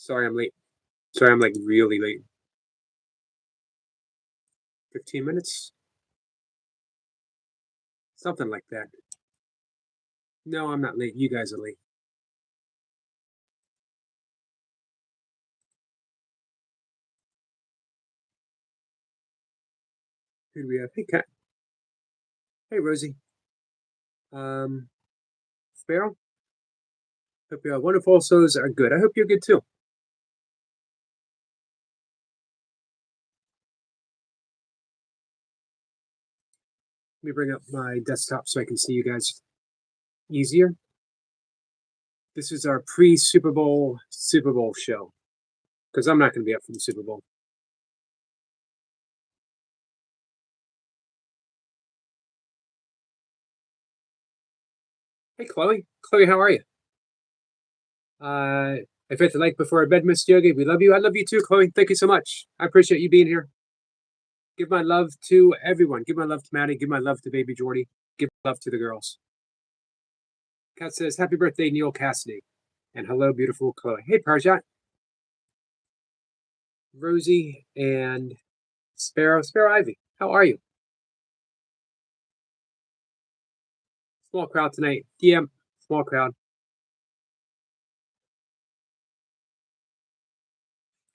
Sorry I'm late. Sorry I'm like really late. 15 minutes? Something like that. No, I'm not late. You guys are late. Who do we have? Hey, Kat. Hey, Rosie. Um, Sparrow. Hope you are wonderful. Souls are good. I hope you're good too. Let me bring up my desktop so I can see you guys easier. This is our pre-Super Bowl show because I'm not going to be up for the Super Bowl. Hey, Chloe. Chloe, how are you? If it's like before bed, Miss Yogi, we love you. I love you too, Chloe. Thank you so much. I appreciate you being here. Give my love to everyone. Give my love to Maddie. Give my love to baby Jordy. Give love to the girls. Kat says, happy birthday, Neil Cassady. And hello, beautiful Chloe. Hey, Parjat. Rosie and Sparrow. Sparrow Ivy, how are you? Small crowd tonight. DM, small crowd.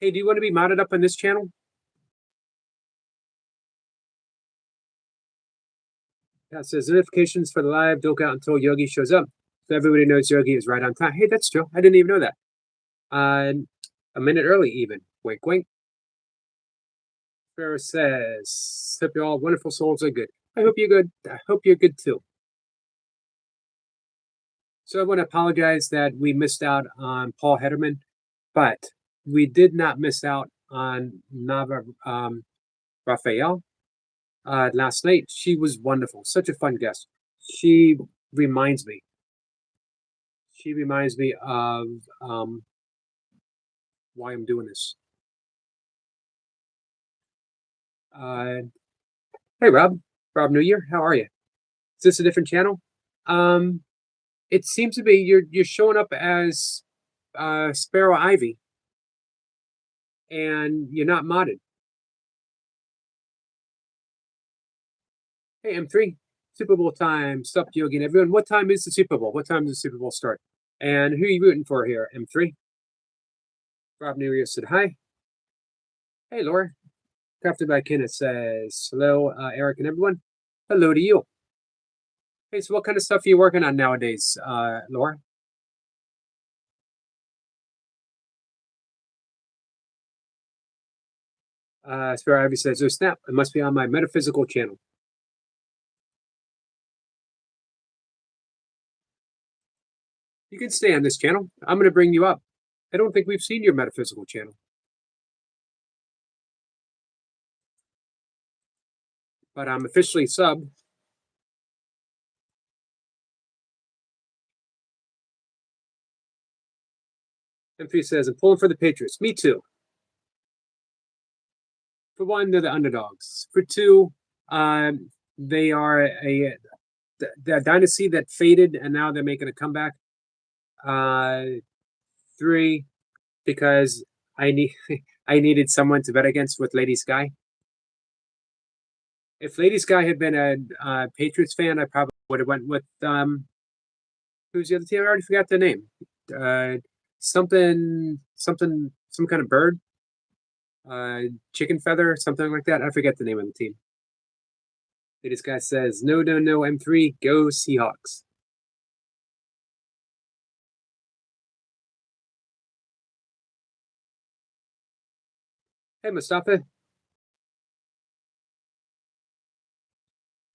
Hey, do you want to be modded up on this channel? Kat says, notifications for the live don't go out until Yogi shows up. So everybody knows Yogi is right on time. Hey, that's true. I didn't even know that. A minute early, even. Wink, wink. Sparrow says, hope you all wonderful souls are good. I hope you're good. I hope you're good too. So I want to apologize that we missed out on Paul Hederman, but we did not miss out on Nava Raphael last night. She was wonderful, such a fun guest. She reminds me. She reminds me of why I'm doing this. Hey Rob New Year, how are you? Is this a different channel? It seems to be you're showing up as Sparrow Ivy, and you're not modded. Hey M3, Super Bowl time. Sup Yogi and everyone. What time is the Super Bowl? What time does the Super Bowl start? And who are you rooting for here? M3. Rob New Year said hi. Hey Laura. Crafted by Kenneth says hello, Eric and everyone. Hello to you. Hey, so what kind of stuff are you working on nowadays, Laura? Sparrow Ivy says, oh snap, it must be on my metaphysical channel. You can stay on this channel. I'm going to bring you up. I don't think we've seen your metaphysical channel. But I'm officially subbed. M3 says, I'm pulling for the Patriots. Me too. For one, they're the underdogs. For two, they are the dynasty that faded, and now they're making a comeback. Three, because I needed someone to bet against with Lady Sky. If Lady Sky had been a Patriots fan, I probably would have went with who's the other team? I already forgot the name. Some kind of bird. Chicken feather, something like that. I forget the name of the team. This guy says, no, M3, go Seahawks. Hey, Mustafa.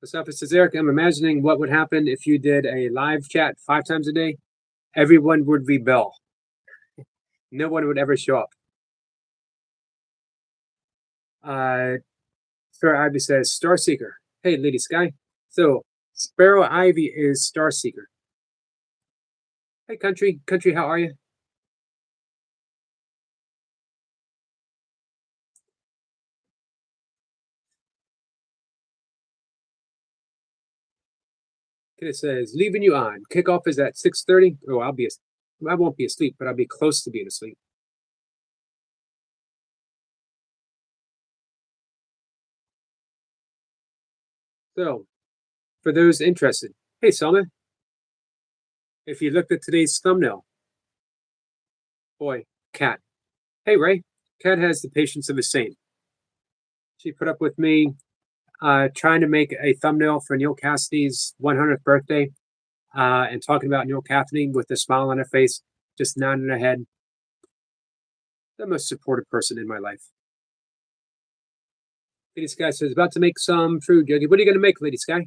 Mustafa says, Eric, I'm imagining what would happen if you did a live chat 5 times a day. Everyone would rebel. No one would ever show up. Sparrow Ivy says, Star Seeker. Hey, Lady Sky. So, Sparrow Ivy is Star Seeker. Hey, Country. Country, how are you? It says, leaving you on. Kickoff is at 6:30. Oh, I won't be asleep, but I'll be close to being asleep. So, for those interested, hey Selma, if you looked at today's thumbnail, boy, cat. Hey Ray, cat has the patience of a saint. She put up with me trying to make a thumbnail for Neil Cassady's 100th birthday and talking about Neil Cassady with a smile on her face, just nodding her head. The most supportive person in my life. Lady Sky says, about to make some food, Yogi. What are you going to make, Lady Sky?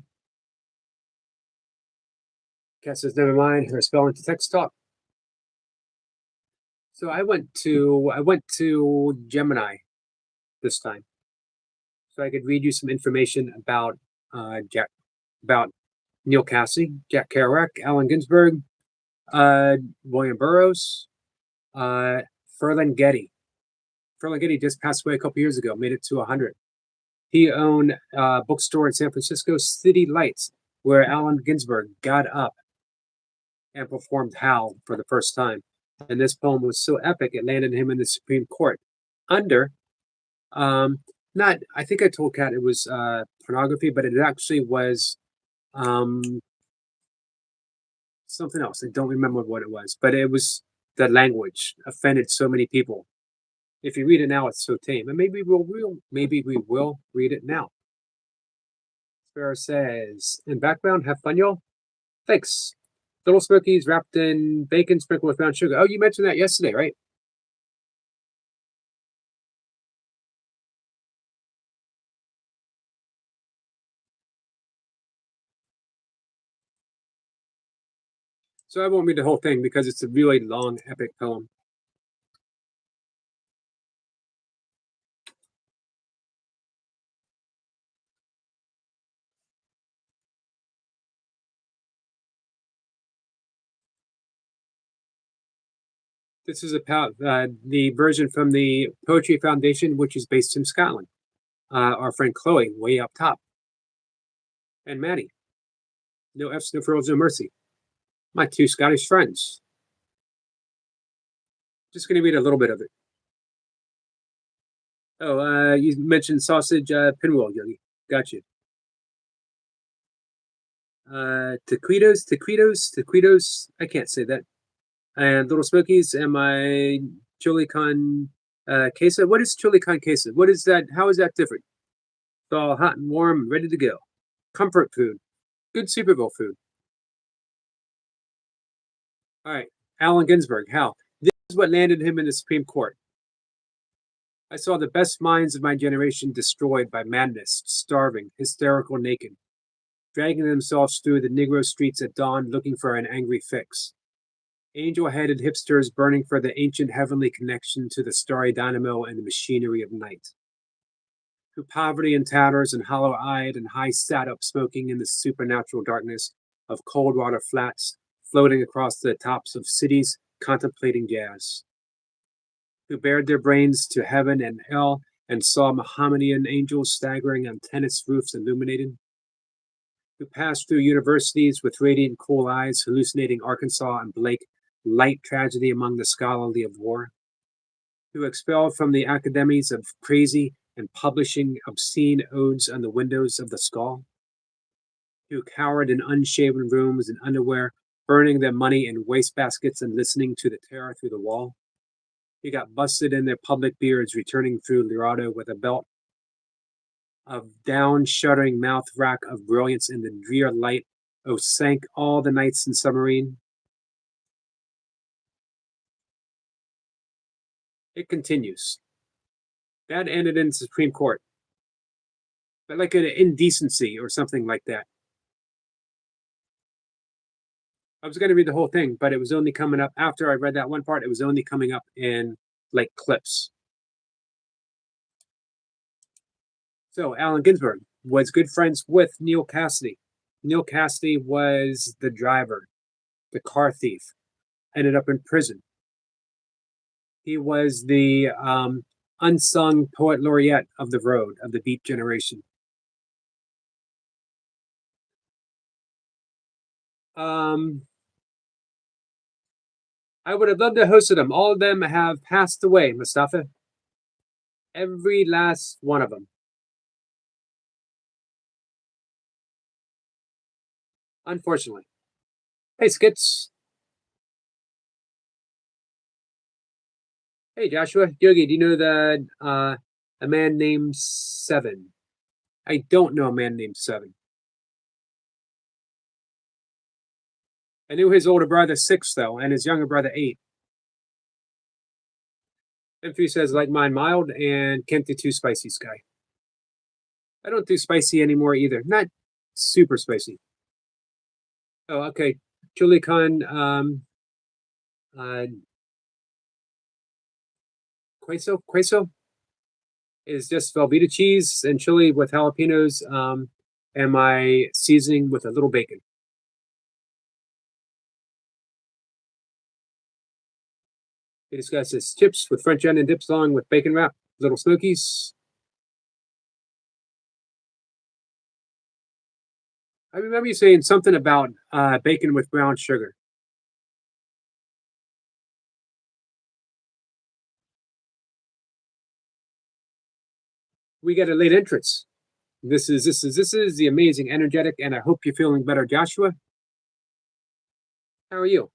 Cat says, never mind. Her spell into text talk. So I went to Gemini this time, so I could read you some information about Jack, about Neil Cassady, Jack Kerouac, Allen Ginsberg, William Burroughs, uh, Ferlinghetti. Ferlinghetti just passed away a couple years ago, made it to 100. He owned a bookstore in San Francisco, City Lights, where Allen Ginsberg got up and performed Howl for the first time. And this poem was so epic, it landed him in the Supreme Court under, not, I think I told Kat it was pornography, but it actually was um, something else. I don't remember what it was, but it was the language offended so many people. If you read it now, it's so tame. And maybe we will read it now. Sparrow says, in background, have fun, y'all. Thanks. Little Smokies wrapped in bacon, sprinkled with brown sugar. Oh, you mentioned that yesterday, right? So I won't read the whole thing because it's a really long, epic poem. This is about the version from the Poetry Foundation, which is based in Scotland. Our friend Chloe, way up top, and Maddie. No F's, no frills, no mercy. My two Scottish friends. Just going to read a little bit of it. Oh, you mentioned sausage pinwheel, Yogi. Got you. Taquitos. I can't say that. And Little Smokies and my chili con queso. What is chili con queso? What is that? How is that different? It's all hot and warm, ready to go. Comfort food. Good Super Bowl food. All right. Allen Ginsberg. How? This is what landed him in the Supreme Court. I saw the best minds of my generation destroyed by madness, starving, hysterical, naked, dragging themselves through the Negro streets at dawn looking for an angry fix. Angel-headed hipsters burning for the ancient heavenly connection to the starry dynamo and the machinery of night. Through poverty and tatters and hollow-eyed and high sat-up smoking in the supernatural darkness of cold water flats, floating across the tops of cities, contemplating jazz. Who bared their brains to heaven and hell and saw Mohammedan angels staggering on tennis roofs illuminated. Who passed through universities with radiant cool eyes, hallucinating Arkansas and Blake, light tragedy among the scholarly of war. Who expelled from the academies of crazy and publishing obscene odes on the windows of the skull. Who cowered in unshaven rooms in underwear, burning their money in wastebaskets and listening to the terror through the wall. He got busted in their public beards, returning through Lirado with a belt of down shuddering mouth rack of brilliance in the drear light. Oh, sank all the nights in submarine. It continues. That ended in the Supreme Court. But like an indecency or something like that. I was going to read the whole thing, but it was only coming up after I read that one part. It was only coming up in like clips. So Allen Ginsberg was good friends with Neil Cassady. Neil Cassady was the driver, the car thief, ended up in prison. He was the unsung poet laureate of the road, of the Beat generation. I would have loved to host them. All of them have passed away, Mustafa. Every last one of them. unfortunately. Hey, Skits. Hey, Joshua. Yogi, do you know that a man named Seven? I don't know a man named Seven. I knew his older brother Six, though, and his younger brother Eight. M3 says, like mine, mild, and can't do too spicy, Sky. I don't do spicy anymore either. Not super spicy. Oh, okay. Chili con uh, queso is just Velveeta cheese and chili with jalapenos, and my seasoning with a little bacon. He discusses chips with French onion dips along with bacon wrap, little smokies. I remember you saying something about bacon with brown sugar. We get a late entrance. This is the amazing, energetic, and I hope you're feeling better, Joshua. How are you?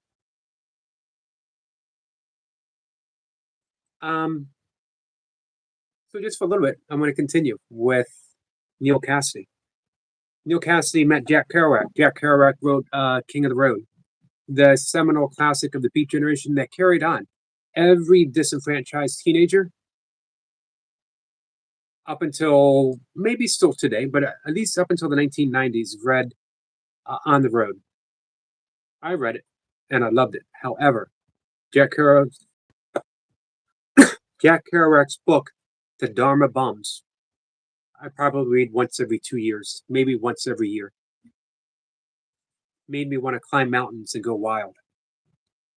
Um, so just for a little bit, I'm going to continue with Neil Cassady. Neil Cassady met Jack Kerouac. Jack Kerouac wrote King of the Road, the seminal classic of the Beat Generation that carried on. Every disenfranchised teenager up until maybe still today, but at least up until the 1990s, read On the Road. I read it and I loved it. However, Jack Kerouac's, Jack Kerouac's book, The Dharma Bums, I probably read once every 2 years, maybe once every year. Made me want to climb mountains and go wild.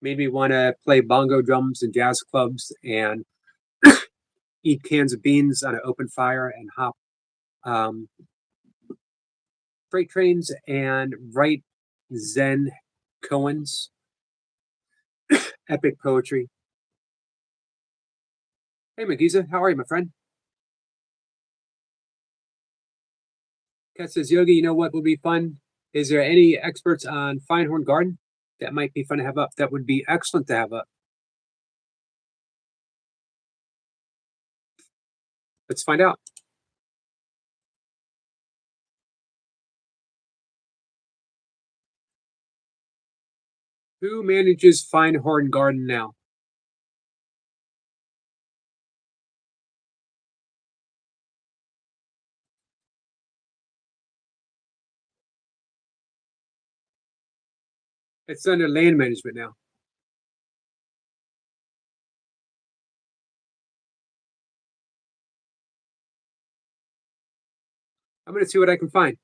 Made me want to play bongo drums in jazz clubs and eat cans of beans on an open fire and hop um, freight trains and write Zen koans, epic poetry. Hey, Magiza, how are you, my friend? Kat says, Yogi, you know what would be fun? Is there any experts on Feinhorn Garden that might be fun to have up? That would be excellent to have up. Let's find out. Who manages Feinhorn Garden now? It's under land management now. I'm going to see what I can find.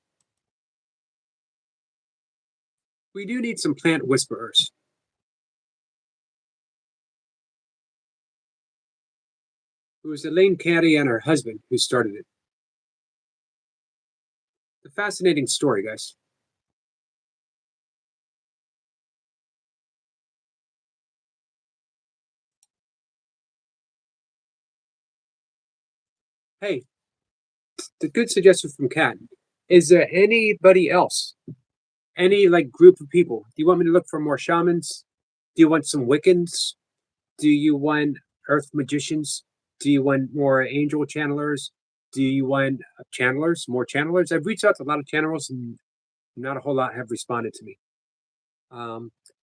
We do need some plant whisperers. It was Elaine Caddy and her husband who started it. A fascinating story, guys. Hey, the good suggestion from Kat. Is there anybody else? Any like group of people? Do you want me to look for more shamans? Do you want some Wiccans? Do you want earth magicians? Do you want more angel channelers? Do you want channelers, more channelers? I've reached out to a lot of channelers and not a whole lot have responded to me.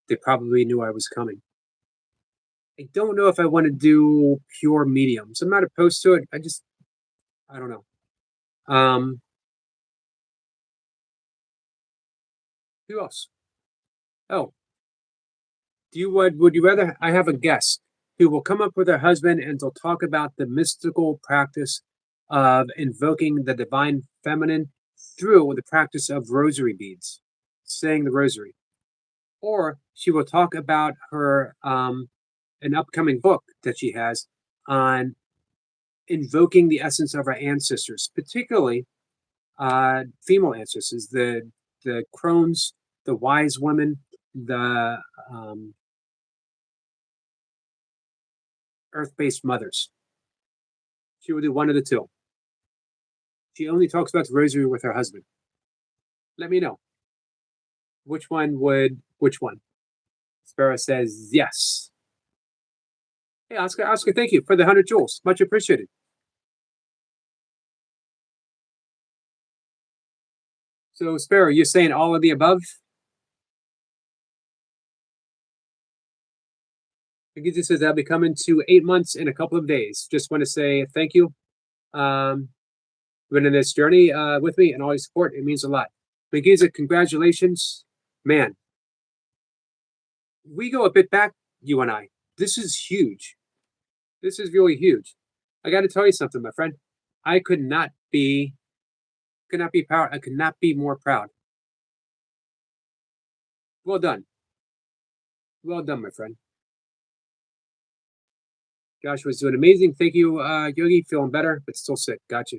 They probably knew I was coming. I don't know if I want to do pure mediums. I'm not opposed to it. I don't know. Um, who else? Oh, would you rather I have a guest who will come up with her husband and they'll talk about the mystical practice of invoking the divine feminine through the practice of rosary beads, saying the rosary, or she will talk about her an upcoming book that she has on invoking the essence of our ancestors, particularly female ancestors, the crones, the wise women, the earth-based mothers. She will do one of the two. She only talks about the rosary with her husband. Let me know. Which one? Sparrow says yes. Hey, Oscar, thank you for the 100 joules. Much appreciated. So, Sparrow, you're saying all of the above? It says I'll be coming to 8 months in a couple of days. Just want to say thank you. Been in this journey with me and all your support. It means a lot. Magiza, congratulations. Man, we go a bit back, you and I. This is huge. This is really huge. I got to tell you something, my friend. I could not be proud. I could not be more proud. Well done. Well done, my friend. Joshua's doing amazing. Thank you, Yogi. Feeling better, but still sick. Gotcha.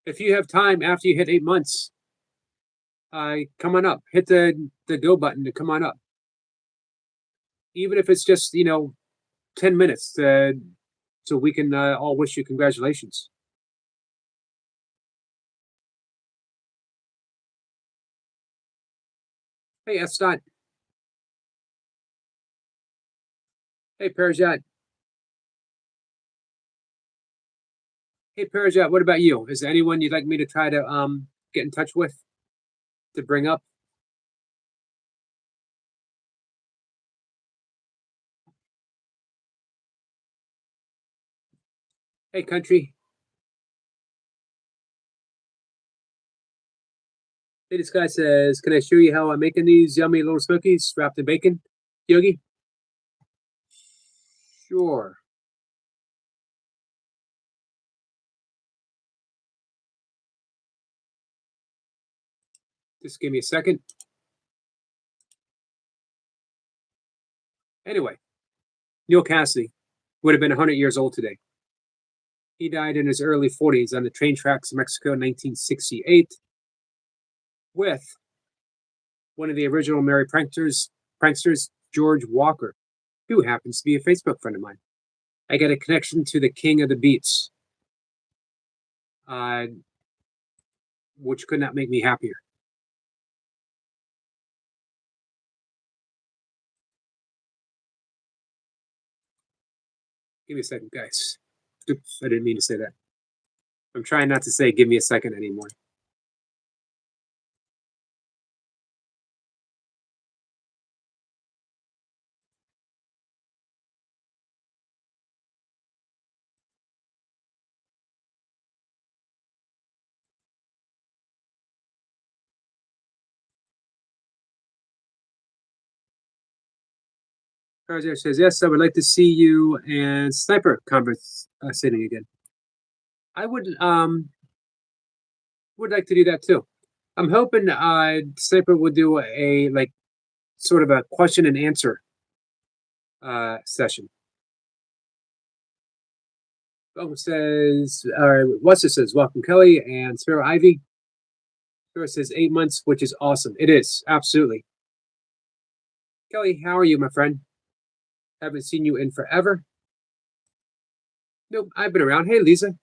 If you have time after you hit 8 months, come on up. Hit the go button to come on up. Even if it's just 10 minutes, so we can all wish you congratulations. Hey, Estot. Hey, Parajat. Hey, Parajat. What about you? Is there anyone you'd like me to try to get in touch with to bring up? Hey, country. Hey, this guy says, "Can I show you how I'm making these yummy little smokies wrapped in bacon?" Yogi. Sure. Just give me a second. Anyway, Neil Cassady would have been 100 years old today. He died in his early 40s on the train tracks of Mexico in 1968 with one of the original Merry pranksters, George Walker, who happens to be a Facebook friend of mine. I got a connection to the king of the beats, uh, which could not make me happier. Give me a second, guys. Oops, I didn't mean to say that. I'm trying not to say give me a second anymore. Project says, yes, I would like to see you and Sniper conversating again. I would like to do that too. I'm hoping Sniper would do a like sort of a question and answer session. What's it says, welcome Kelly and Sparrow Ivy. Sparrow says 8 months, which is awesome. It is, absolutely. Kelly, how are you, my friend? Haven't seen you in forever. Nope, I've been around. Hey, Lisa.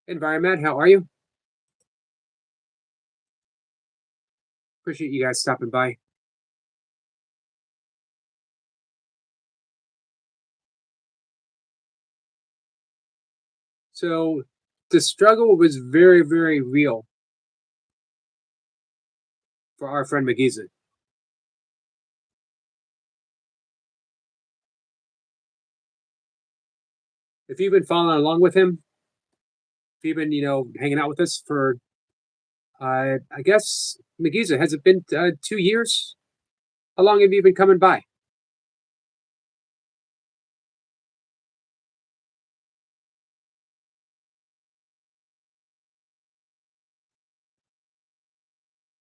Environment, how are you? Appreciate you guys stopping by. So the struggle was very, very real for our friend McGeeson. If you've been following along with him, if you've been, hanging out with us for, I guess, McGeeson, has it been 2 years? How long have you been coming by?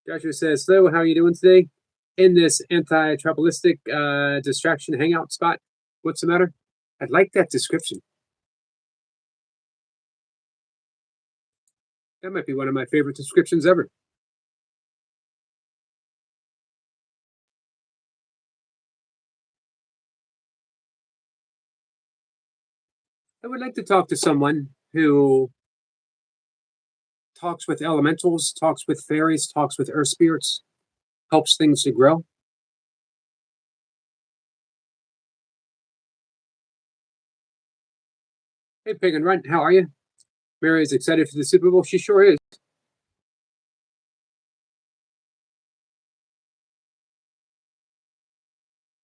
Joshua says, "Hello, how are you doing today? In this anti-tribalistic distraction hangout spot? What's the matter?" I like that description. That might be one of my favorite descriptions ever. I would like to talk to someone who talks with elementals, talks with fairies, talks with earth spirits, helps things to grow. Hey, Pig and Runt, how are you? Mary is excited for the Super Bowl. She sure is.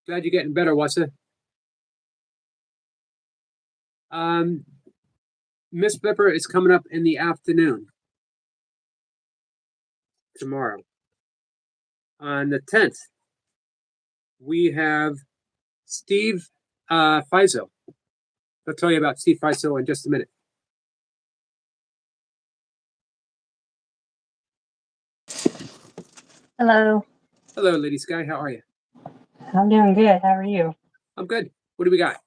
Glad you're getting better, Wassa. Miss Blipper is coming up in the afternoon tomorrow. On the 10th, we have Steve Fiso. I'll tell you about Steve Fiso in just a minute. Hello. Hello, Lady Sky. How are you? I'm doing good. How are you? I'm good. What do we got?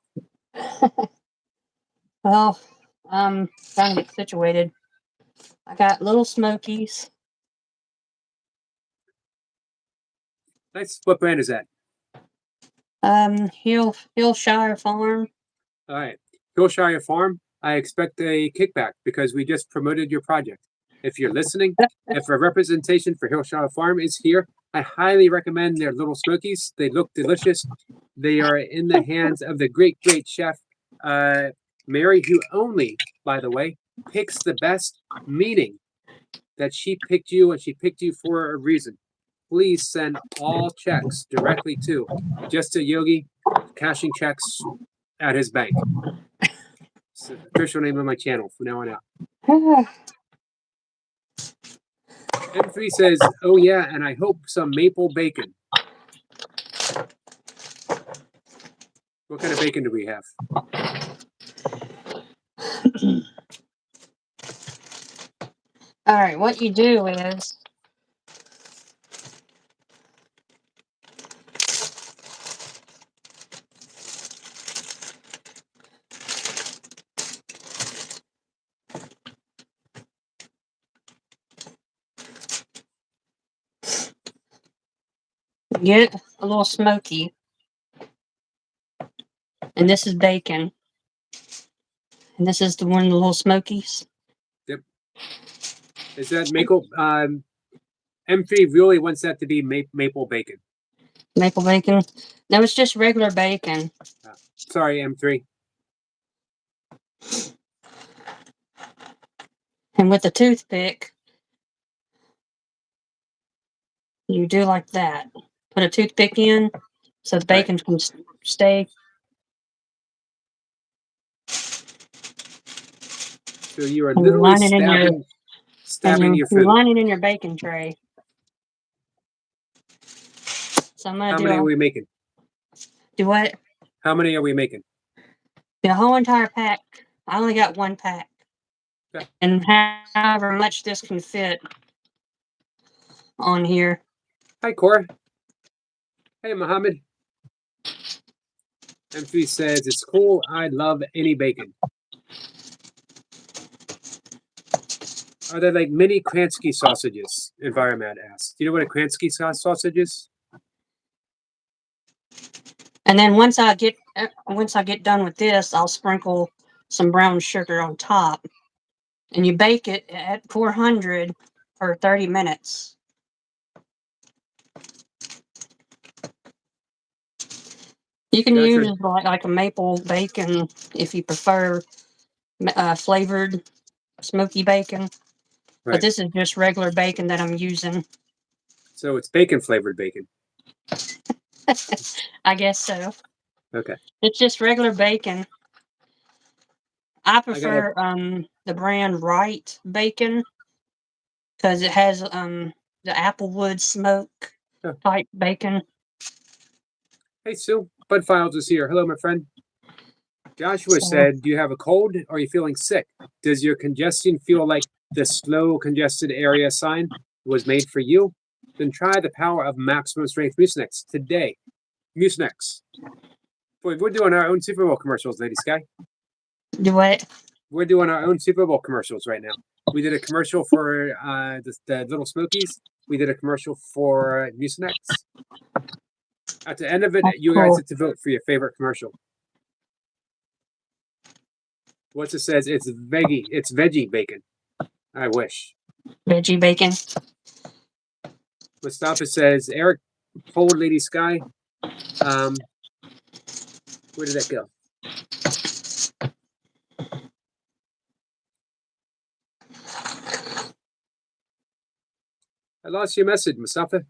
Well, I'm trying to get situated. I got little smokies. Nice. What brand is that? Hillshire Farm. All right. Hillshire Farm, I expect a kickback because we just promoted your project. If you're listening, if a representation for Hillshire Farm is here, I highly recommend their little smokies. They look delicious. They are in the hands of the great, great chef, Mary, who only, by the way, picks the best, meaning that she picked you and she picked you for a reason. Please send all checks directly to Just a Yogi, cashing checks at his bank. It's the official name of my channel from now on out. M3 says, oh yeah, and I hope some maple bacon. What kind of bacon do we have? All right, what you do is get a little smoky. And this is bacon. And this is the one of the little smokies. Yep. Is that maple? M3 really wants that to be maple bacon. Maple bacon. No, it's just regular bacon. Sorry, M3. And with the toothpick, you do like that. Put a toothpick in so the bacon can stay. So you are literally stabbing your food. You're lining in your bacon tray. So I'm gonna How many are we making? Do what? How many are we making? The whole entire pack. I only got one pack. Okay. And however much this can fit on here. Hi, Cora. Hey, Mohammed. M3 says, it's cool. I love any bacon. Are they like mini Kransky sausages? Environment asks. Do you know what a Kransky sausage is? And then once I get done with this, I'll sprinkle some brown sugar on top, and you bake it at 400 for 30 minutes. You can use like a maple bacon if you prefer flavored smoky bacon. Right. But this is just regular bacon that I'm using. So it's bacon flavored bacon. I guess so. Okay. It's just regular bacon. I prefer the brand Wright bacon because it has the applewood smoke type bacon. Hey Sue, Bud Files is here. Hello, my friend. Joshua said, do you have a cold? Or are you feeling sick? Does your congestion feel like the slow congested area sign was made for you? Then try the power of maximum strength Mucinex today. Mucinex. Boy, we're doing our own Super Bowl commercials, Lady Sky. Do what? We're doing our own Super Bowl commercials right now. We did a commercial for the Little Smokies. We did a commercial for Mucinex. At the end of it, you guys get to vote for your favorite commercial. What's it says? It's veggie bacon. I wish. Veggie bacon. Mustafa says, Eric told Lady Sky. Where did that go? I lost your message, Mustafa.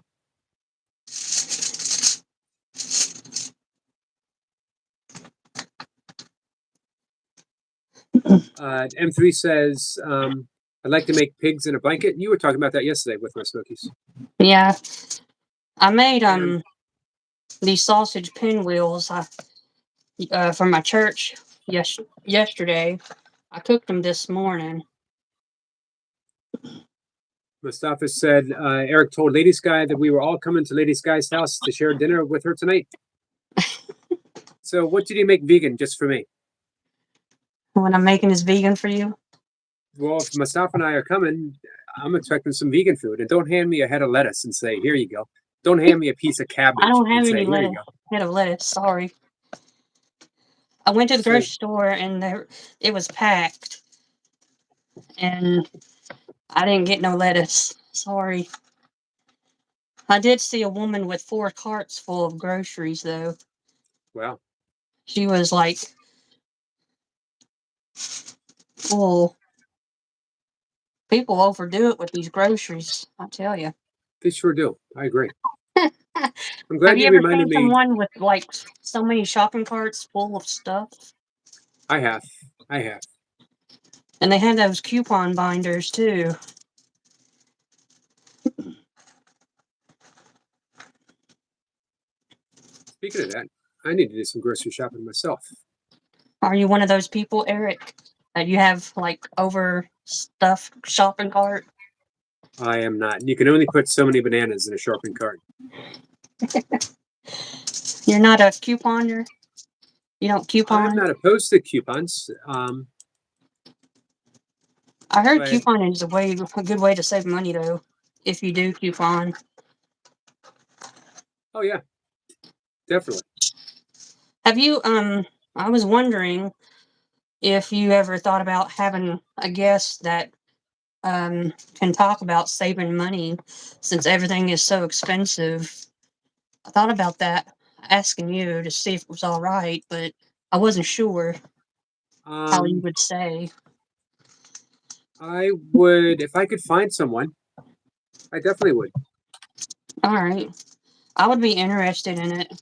M3 says, I'd like to make pigs in a blanket. You were talking about that yesterday with my Smokies. Yeah. I made these sausage pinwheels from my church yesterday. I cooked them this morning. Mustafa said, Eric told Lady Sky that we were all coming to Lady Sky's house to share dinner with her tonight. So what did you make vegan just for me? What I'm making is vegan for you? Well, if Mustafa and I are coming, I'm expecting some vegan food. And don't hand me a head of lettuce and say, here you go. Don't hand me a piece of cabbage I don't have and say, any here you go. head of lettuce. Sorry. I went to the So, grocery store and it was packed. And I didn't get no lettuce. Sorry. I did see a woman with 4 carts full of groceries, though. wow. She was like full. People overdo it with these groceries, I tell you. They sure do. I agree. I'm Have glad you you ever reminded seen me. someone with like so many shopping carts full of stuff? I have. And they had those coupon binders too. Speaking of that, I need to do some grocery shopping myself. Are you one of those people, Eric, that you have like overstuffed shopping cart? I am not. You can only put so many bananas in a shopping cart. You're not a couponer? You don't I'm coupon? not opposed to coupons. I heard But couponing is a good way to save money though, if you do coupon. oh yeah, definitely. Have you I was wondering if you ever thought about having a guest that can talk about saving money since everything is so expensive. I thought about that, asking you to see if it was all right, but I wasn't sure how you Um, would say. I would if I could find someone. I definitely would. All right. I would be interested in it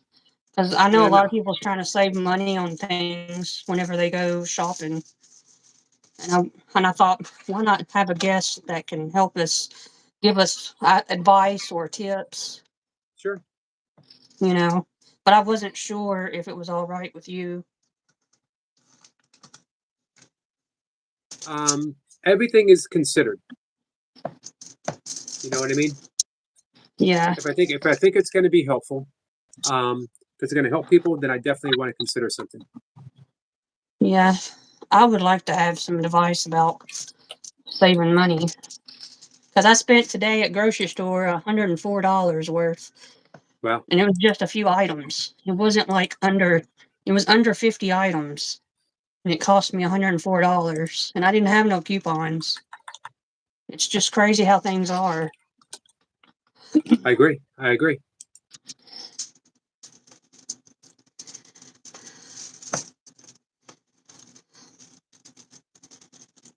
because I know a And lot of people's trying to save money on things whenever they go shopping. And I thought, why not have a guest that can help us, give us advice or tips, sure. you know? But I wasn't sure if it was all right with you. Everything is considered. You know what I mean? Yeah. If I think it's going to be helpful, if it's going to help people, then I definitely want to consider something. Yeah, I would like to have some advice about saving money because I spent today at grocery store $104 worth, Wow. and it was just a few items. It wasn't like it was under 50 items, and it cost me $104, and I didn't have no coupons. It's just crazy how things are. I agree. I agree.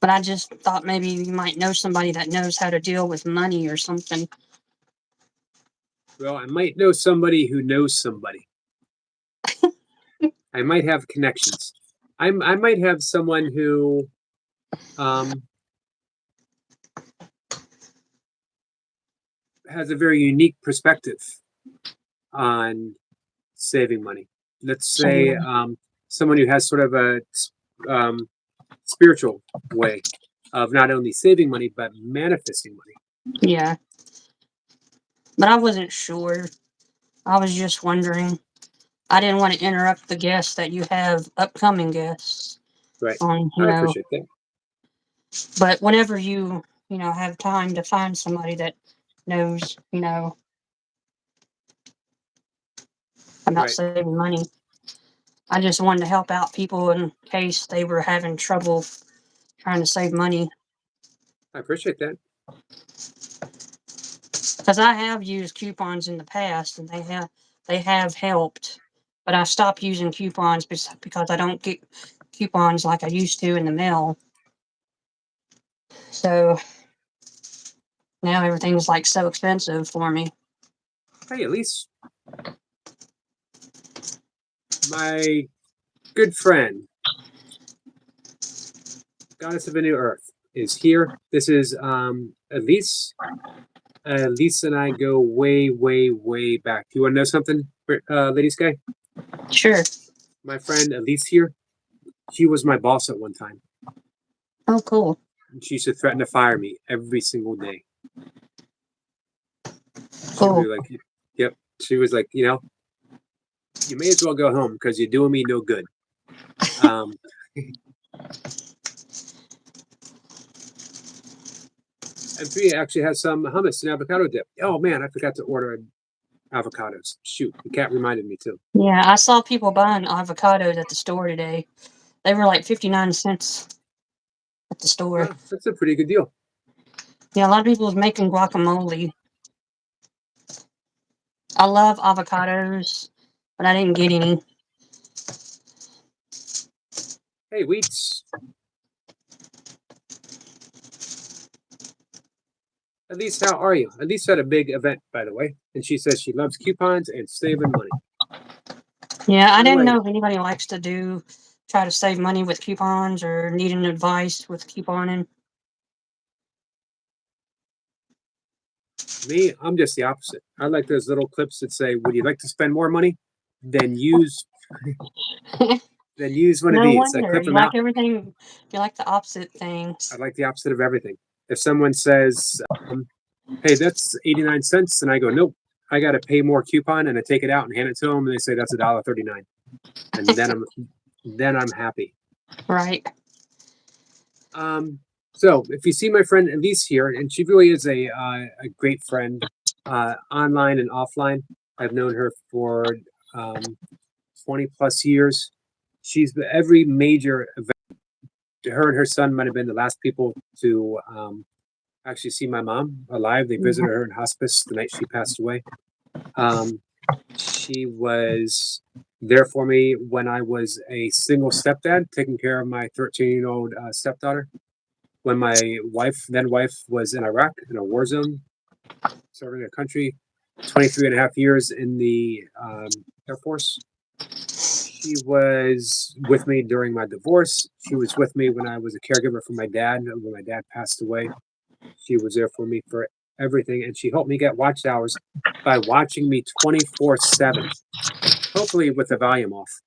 But I just thought maybe you might know somebody that knows how to deal with money or something. Well, I might know somebody who knows somebody. I might have connections. I might have someone who has a very unique perspective on saving money. Let's say So, someone who has sort of a um, spiritual way of not only saving money but manifesting money. yeah, but I wasn't sure. I was just wondering. I didn't want to interrupt the guests that you have, upcoming guests Right. on, I appreciate that. but whenever you have time to find somebody that knows, about Right. saving money. I just wanted to help out people in case they were having trouble trying to save money. I appreciate that. Because I have used coupons in the past, and they have helped. But I stopped using coupons because I don't get coupons like I used to in the mail. So now everything's like so expensive for me. Hey, at least my good friend, Goddess of a New Earth, is here. This is Elise. Elise and I go way, way, way back. Do you want to know something, Lady Sky? Sure. My friend Elise here, she was my boss at one time. Oh, cool. She used to threaten to fire me every single day. Cool. She would be like, yep. She was like, you may as well go home because you're doing me no good. And 3 actually has some hummus and avocado dip. Oh man, I forgot to order avocados. Shoot, the cat reminded me too. Yeah, I saw people buying avocados at the store today. They were like 59 cents at the store. Well, that's a pretty good deal. Yeah, a lot of people was making guacamole. I love avocados, but I didn't get any. Hey, Wheats. Elise, how are you? Elise had a big event, by the way, and she says she loves coupons and saving money. Yeah, I By the didn't way, know if anybody likes to try to save money with coupons or needing advice with couponing. me, I'm just the opposite. I like those little clips that say, "Would you like to spend more money? Then use, then use one of No these." I wonder clip you them like out. everything. You like the opposite things. I like the opposite of everything. If someone says, "Hey, that's 89 cents," and I go, "Nope, I got to pay more coupon," and I take it out and hand it to them, and they say that's $1.39, and then I'm happy. Right. So if you see my friend Elise here, and she really is a great friend, online and offline. I've known her for 20 plus years. She's every major event. Her and her son might have been the last people to actually see my mom alive. They visited her in hospice the night she passed away. She was there for me when I was a single stepdad, taking care of my 13-year-old stepdaughter. When my then wife, was in Iraq in a war zone, serving a country, 23 and a half years in the Air Force. She was with me during my divorce. She was with me when I was a caregiver for my dad. When my dad passed away, she was there for me for everything. And she helped me get watch hours by watching me 24/7, hopefully with the volume off,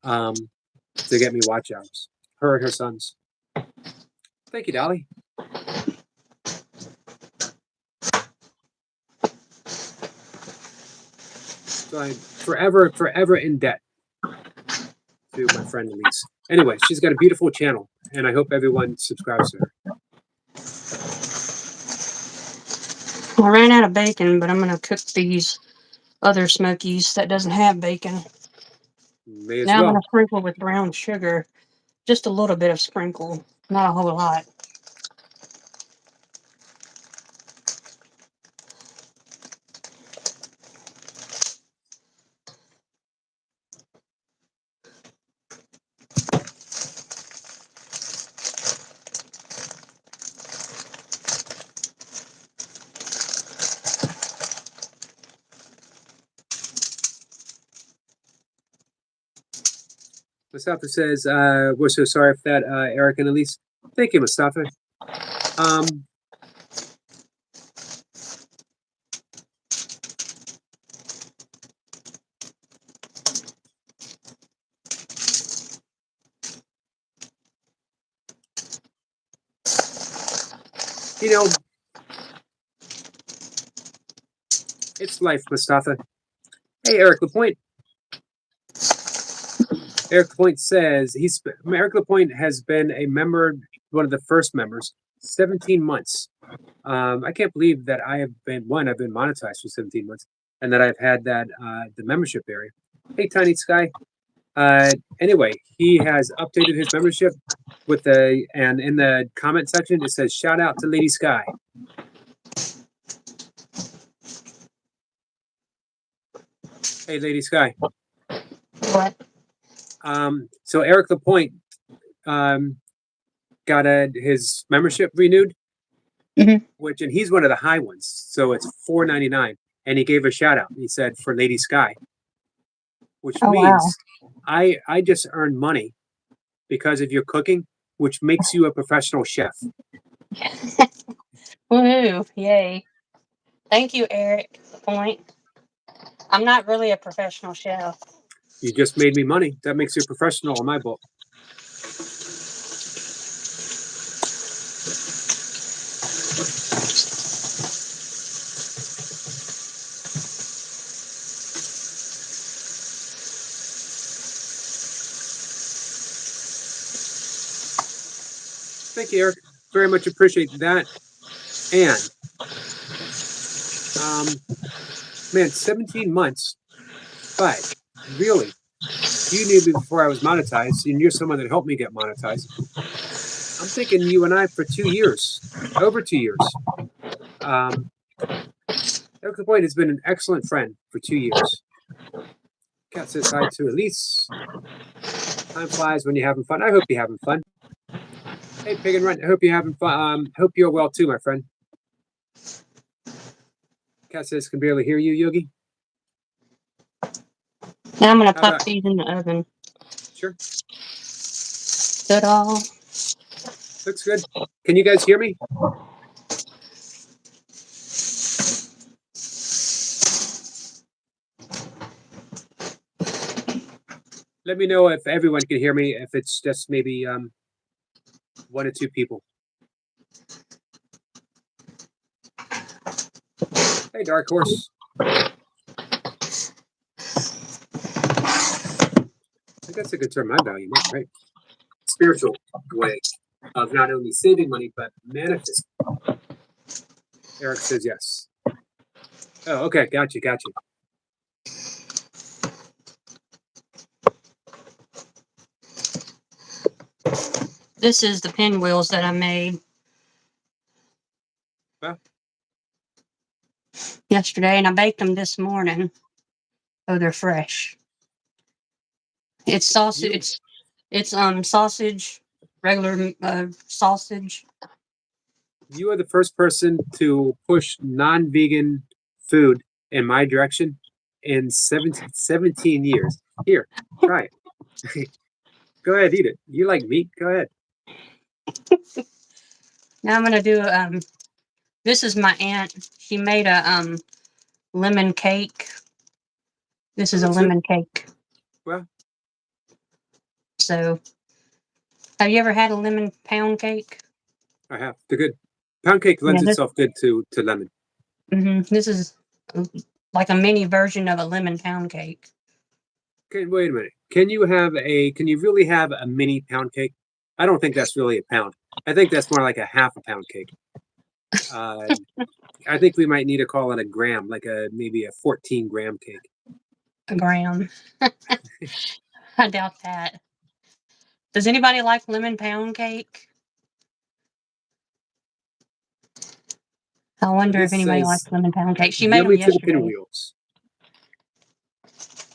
to get me watch hours. Her and her sons. Thank you, Dolly. So I'm forever in debt to my friend Elise. Anyway, she's got a beautiful channel, and I hope everyone subscribes to her. I ran out of bacon, but I'm going to cook these other smokies that doesn't have bacon. May as Now I'm well. going to sprinkle with brown sugar. Just a little bit of sprinkle, not a whole lot. Mustafa says, "We're so sorry for that, Eric and Elise." Thank you, Mustafa. You know, it's life, Mustafa. Hey, Eric Lapointe. Eric Lapointe says Eric Lapointe has been a member, one of the first members, 17 months. I can't believe that I've been monetized for 17 months, and that I've had that the membership area. Hey, Tiny Sky. Anyway, he has updated his membership and in the comment section it says shout out to Lady Sky. Hey, Lady Sky. What? So Eric Lapointe got his membership renewed, Mhm. and he's one of the high ones. So it's $4.99, and he gave a shout out. He said for Lady Sky, which Oh, wow. means I just earned money because of your cooking, which makes you a professional chef. Woohoo! Yay! Thank you, Eric Point. I'm not really a professional chef. You just made me money. That makes you a professional in my book. Thank you, Eric. Very much appreciate that. And man, 17 months. But really, you knew me before I was monetized, and you're someone that helped me get monetized. I'm thinking you and I for 2 years, over 2 years. Eric Lapointe has been an excellent friend for 2 years. Cat says hi to Elise. Time flies when you're having fun. I hope you're having fun. Hey, Pig and Run. I hope you're having fun. Hope you're well too, my friend. Cat says can barely hear you, Yogi. Now I'm gonna pop these in the oven. Sure. Good all. Looks good. Can you guys hear me? Let me know if everyone can hear me. If it's just maybe one or two people. Hey, Dark Horse. I guess I could turn my volume up, right? Spiritual way of not only saving money but manifesting. Eric says yes. Oh, okay, got you. This is the pinwheels that I made yesterday, and I baked them this morning. Oh, they're fresh. It's sausage. It's sausage, regular sausage. You are the first person to push non-vegan food in my direction in 17 years. Here, try it. Go ahead, eat it. You like meat? Go ahead. Now I'm gonna do this is my aunt. She made a lemon cake. This is a lemon cake. Well, so have you ever had a lemon pound cake? I have. They're good. Pound cake lends itself good to lemon. This is like a mini version of a lemon pound cake. Okay, wait a minute. Can you really have a mini pound cake? I don't think that's really a pound. I think that's more like a half a pound cake. I think we might need to call it a gram, like maybe a 14-gram cake. A gram. I doubt that. Does anybody like lemon pound cake? I wonder if anybody likes lemon pound cake. She made them yesterday. Pinwheels.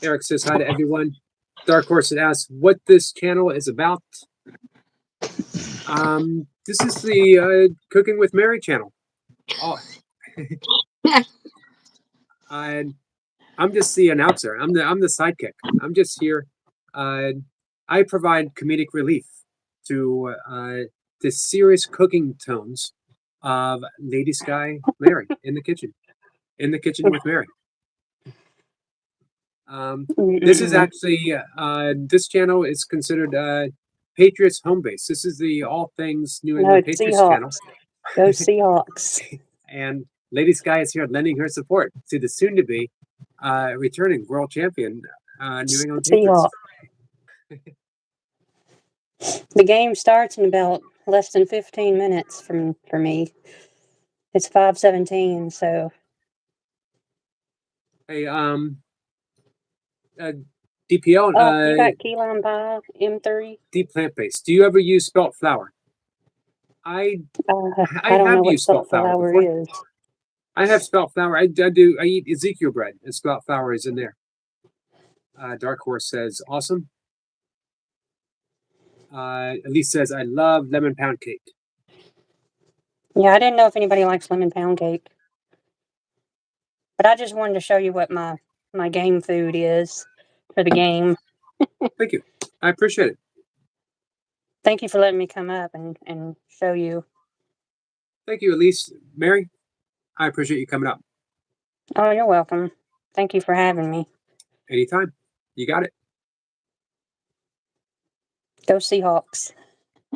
Eric says hi to everyone. Dark Horse asks what this channel is about. This is the Cooking with Mary channel. Oh. I'm just the announcer. I'm the sidekick. I'm just here. I provide comedic relief to the serious cooking tones of Lady Sky Mary in the kitchen with Mary. This is actually this channel is considered Patriots home base. This is the all things New England Patriots channel. Go Seahawks! And Lady Sky is here lending her support to the soon-to-be returning world champion New England Patriots. The game starts in about less than 15 minutes for me. It's 5:17, so. Hey, DPL. You got key lime pie, M3. Deep plant-based. Do you ever use spelt flour? I don't know what spelt flour is. I have spelt flour. I do. I eat Ezekiel bread, and spelt flour is in there. Dark Horse says, awesome. Elise says, I love lemon pound cake. Yeah, I didn't know if anybody likes lemon pound cake. But I just wanted to show you what my game food is for the game. Thank you. I appreciate it. Thank you for letting me come up and show you. Thank you, Elise. Mary, I appreciate you coming up. Oh, you're welcome. Thank you for having me. Anytime. You got it. Go Seahawks.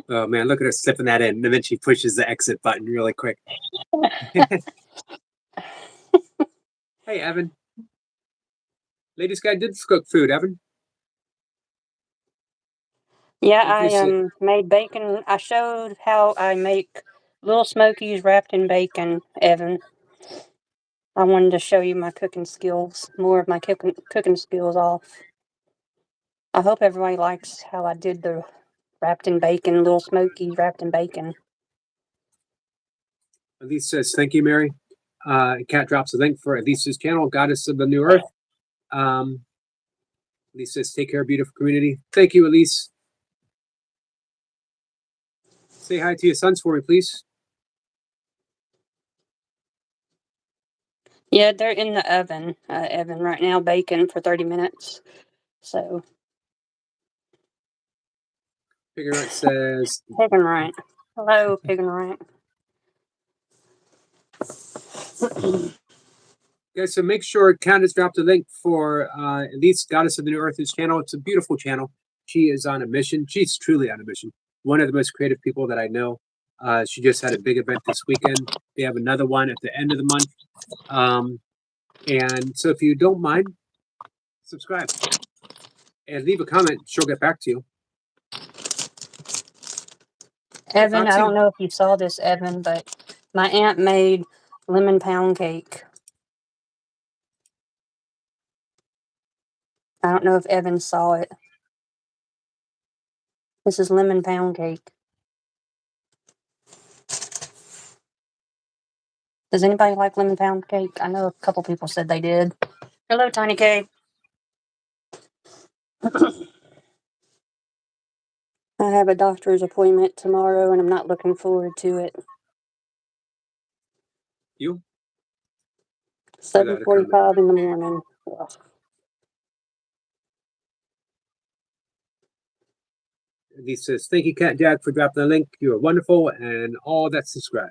Oh, man, look at her slipping that in. And then she pushes the exit button really quick. Hey, Evan. Ladies Guy did cook food, Evan. Yeah, I made bacon. I showed how I make little smokies wrapped in bacon, Evan. I wanted to show you my cooking skills, more of my cooking skills off. I hope everybody likes how I did the wrapped in bacon, little smokies wrapped in bacon. Elise says, thank you, Mary. Kat drops a link for Elise's channel, Goddess of the New Earth. Elise says, take care, beautiful community. Thank you, Elise. Say hi to your sons for me, please. Yeah, they're in the oven, Evan, right now, baking for 30 minutes. So. Pig and Right says, Pig and Right. Hello, Pig and Right. guys, so make sure Kat has dropped a link for Elise, Goddess of the New Earth's channel. It's a beautiful channel. She is on a mission. She's truly on a mission. One of the most creative people that I know. She just had a big event this weekend. They have another one at the end of the month. And so if you don't mind, subscribe and leave a comment. She'll get back to you. Evan, I don't know if you saw this, Evan, but my aunt made lemon pound cake. I don't know if Evan saw it. This is lemon pound cake. Does anybody like lemon pound cake? I know a couple people said they did. Hello, Tiny Cake. I have a doctor's appointment tomorrow, and I'm not looking forward to it. You? 7:45 in the morning. Ugh. He says, thank you, Cat Dad, for dropping the link. You are wonderful, and all that subscribe.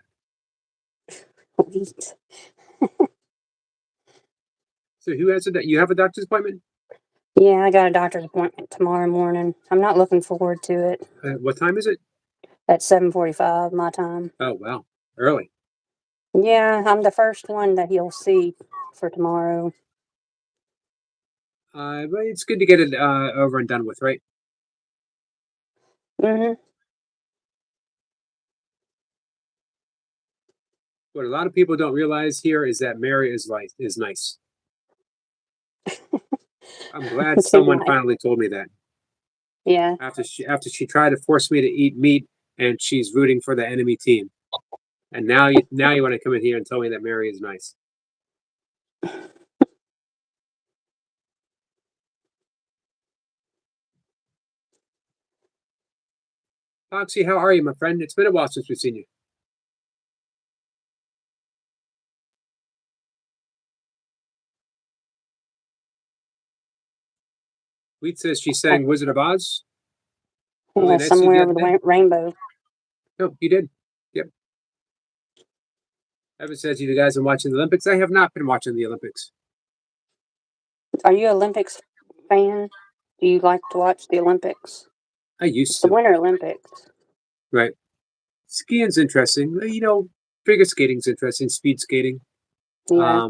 So who has it? You have a doctor's appointment? Yeah, I got a doctor's appointment tomorrow morning. I'm not looking forward to it. What time is it? At 7:45 my time. Oh, wow. Early. Yeah, I'm the first one that he'll see for tomorrow. But it's good to get it over and done with, right? Mm-hmm. What a lot of people don't realize here is that Mary is nice. I'm glad someone finally told me that. Yeah. After she tried to force me to eat meat, and she's rooting for the enemy team. And now you want to come in here and tell me that Mary is nice. Foxy, how are you, my friend? It's been a while since we've seen you. Wheat says she sang Wizard of Oz. Yeah, somewhere over the rainbow. No, you did. Yep. Evan says you guys are watching the Olympics. I have not been watching the Olympics. Are you an Olympics fan? Do you like to watch the Olympics? I used to. The Winter Olympics. Right. Skiing's interesting. You know, figure skating's interesting. Speed skating. Yeah.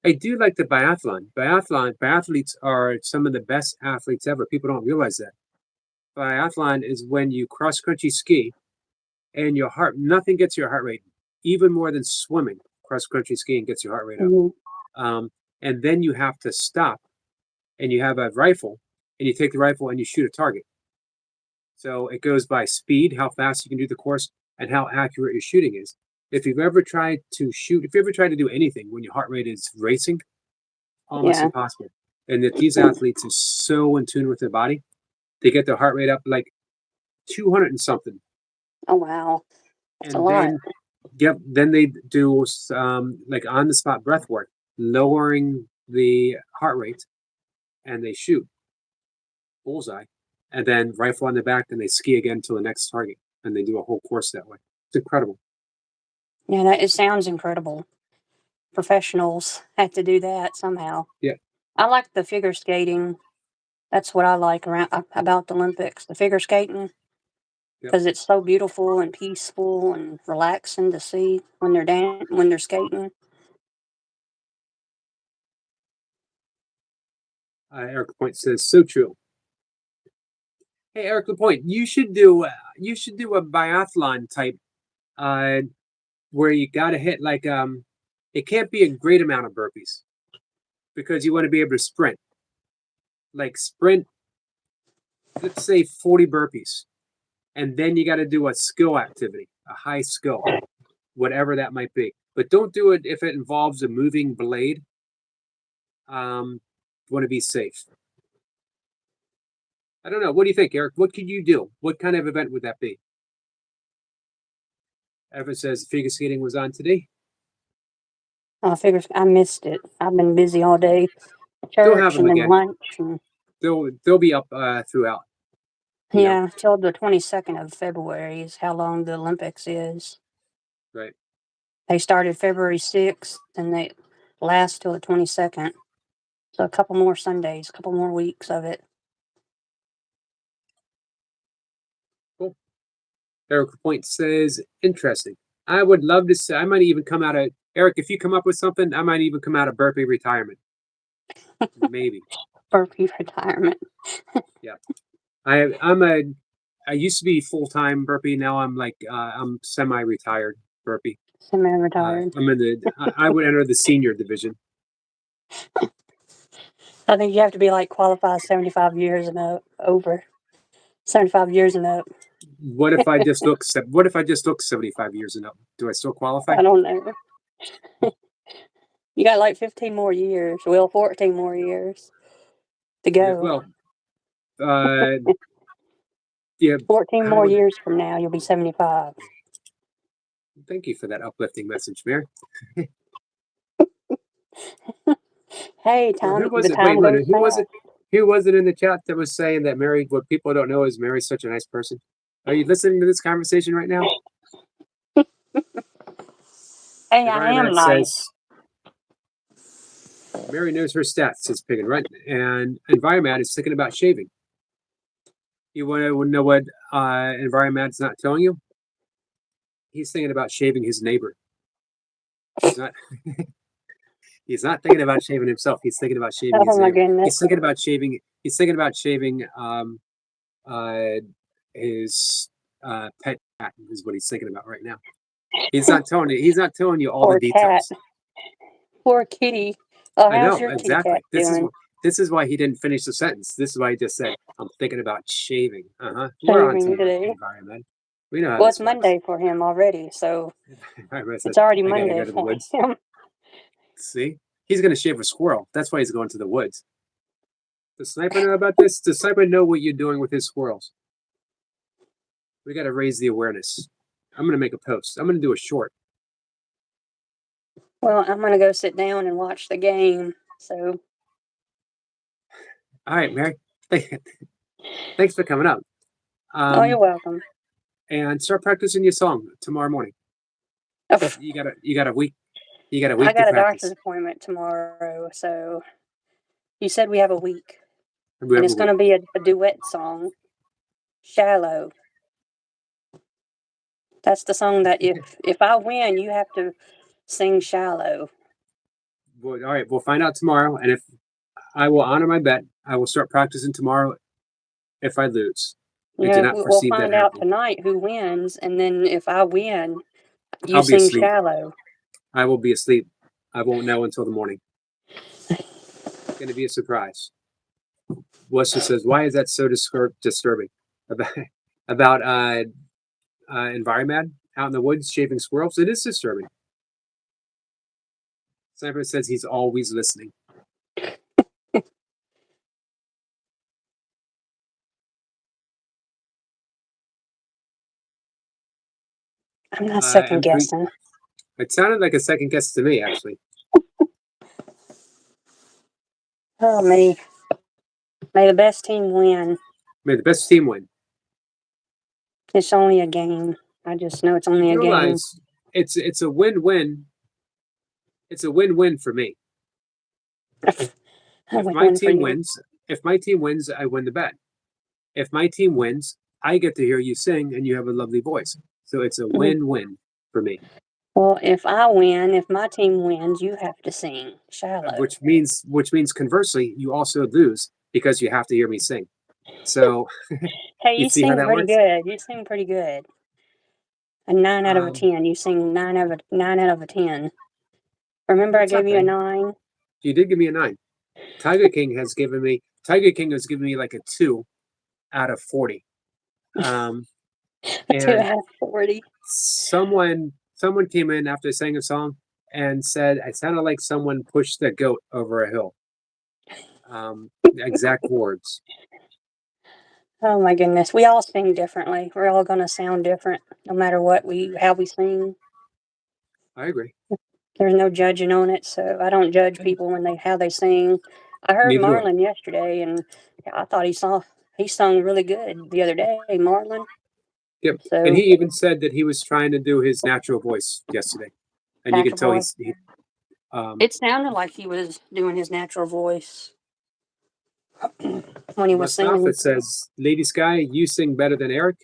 I do like the biathlon. Biathletes are some of the best athletes ever. People don't realize that. Biathlon is when you cross country ski and nothing gets your heart rate, even more than swimming. Cross country skiing gets your heart rate up. Mm-hmm. And then you have to stop and you have a rifle and you take the rifle and you shoot a target. So it goes by speed, how fast you can do the course, and how accurate your shooting is. if you've ever tried to shoot, if you ever tried to do anything when your heart rate is racing, almost Yeah. impossible. And that these athletes are so in tune with their body, they get their heart rate up like 200 and something. Oh wow. That's a And lot. then, yep, then they do like on the spot breath work, lowering the heart rate, and they shoot bullseye, and then rifle on the back, and they ski again to the next target, and they do a whole course that way. It's incredible. Yeah, it sounds incredible. Professionals have to do that somehow. Yeah. I like the figure skating. That's what I like around about the Olympics. The figure skating, Yep. because it's so beautiful and peaceful and relaxing to see when when they're skating. Eric Point says so true. Hey, Eric Lapointe, you should do a biathlon type uh, where you got to hit like it can't be a great amount of burpees because you want to be able to sprint. Like sprint, let's say 40 burpees, and then you got to do a skill activity, a high skill, whatever that might be. But don't do it if it involves a moving blade. You want to be safe. I don't know. What do you think, Eric? What could you do? What kind of event would that be? Evan says figure skating was on today. I missed it. I've been busy all day, They'll have church them and then again. lunch and They'll be up throughout. You know, yeah, till the 22nd of February is how long the Olympics is. right? They started February 6th and they last till the 22nd. So a couple more Sundays, a couple more weeks of it. Cool. Eric Point says interesting. I would love to say. I might even come out of Eric. If you come up with something, I might even come out of burpee retirement. Maybe. Burpee retirement. Yeah. I used to be full time burpee. Now I'm like I'm semi retired burpee. Semi-retired. I'm in the. I would enter the senior division. I think you have to be like qualified 75 years and over. 75 years and up. What if I just look? What if I just look 75 years and up? Do I still qualify? I don't know. You got like 15 more years. Well, 14 more years to Yeah. go. Well. Uh. Yeah. 14 How more would? years from now, you'll be 75. Thank you for that uplifting message, Mary. Hey, Or who was the it? Wait, time wait. goes Who was it? fast. Who was it in the chat that was saying that Mary? What people don't know is Mary's such a nice person. Are you listening to this conversation right now? Hey, I am Environment nice. says Mary knows her stats, says Pig and Runt, and Environment is thinking about shaving. You want to know what Environment's not telling you? He's thinking about shaving his neighbor. He's not. He's not thinking about shaving himself. He's thinking about shaving his Oh my neighbor. goodness. He's thinking about shaving. He's thinking about shaving uh, his pet cat is what he's thinking about right now. He's not telling you. He's not telling you all the Poor cat. details. Poor kitty. Oh, I how's know your kitty cat exactly. doing? This is why he didn't finish the sentence. This is why he just said, "I'm thinking about shaving." We're on to Shaving you, today. Environment. We know how Well, it's this works. Monday for him already, so Environment said, it's already "I gotta Monday go to the for woods." him. See, he's gonna shave a squirrel. That's why he's going to the woods. Does Sniper know about this? Does Sniper know what you're doing with his squirrels? We got to raise the awareness. I'm gonna make a post. I'm gonna do a short. Well, I'm gonna go sit down and watch the game. So, All right, Mary. Thanks for coming up. oh, you're welcome. And start practicing your song tomorrow morning. Oh, You got a week. You got a I week to got a doctor's practice. appointment tomorrow, so you said we have a week, We and have a it's week. gonna be a duet song, "Shallow." That's the song that if I win, you have to sing "Shallow." Well, all right, we'll find out tomorrow. And if I will honor my bet, I will start practicing tomorrow. If I lose, I do Yeah, not we'll foresee that find out happening. tonight who wins, and then if I win, you I'll be sing asleep. "Shallow." I will be asleep. I won't know until the morning. It's going to be a surprise. Wester says, "Why is that so disturbing about about environment? out in the woods shaving squirrels. It is disturbing. Sniper says he's always listening. I'm not second guessing. It sounded like a second guess to me, actually. Oh, me. May the best team win. May the best team win. It's only a game. I just know it's only a game. Realize it's a win-win. It's a win-win for me. If my team wins, I win the bet. If my team wins, I get to hear you sing, and you have a lovely voice. So it's a win-win for me. Well, if I win, if my team wins, you have to sing "Shallow," which means conversely, you also lose because you have to hear me sing. So, hey, you see sing how that pretty works? good. You sing pretty good. A 9 out of a 10. You sing 9 out of a 10. Remember, I gave you a 9. You did give me a 9. Tiger King has given me like a 2 out of 40. A 2 out of 40. Someone came in after I sang a song and said I sounded like someone pushed the goat over a hill. Exact words. Oh my goodness, we all sing differently. We're all gonna sound different, no matter how we sing. I agree. There's no judging on it, so I don't judge people when how they sing. I heard Marlon yesterday, and I thought he sung really good the other day, Marlon. Yep. So, and he even said that he was trying to do his natural voice yesterday, and you could tell it sounded like he was doing his natural voice when he was singing. It says, "Lady Sky, you sing better than Eric."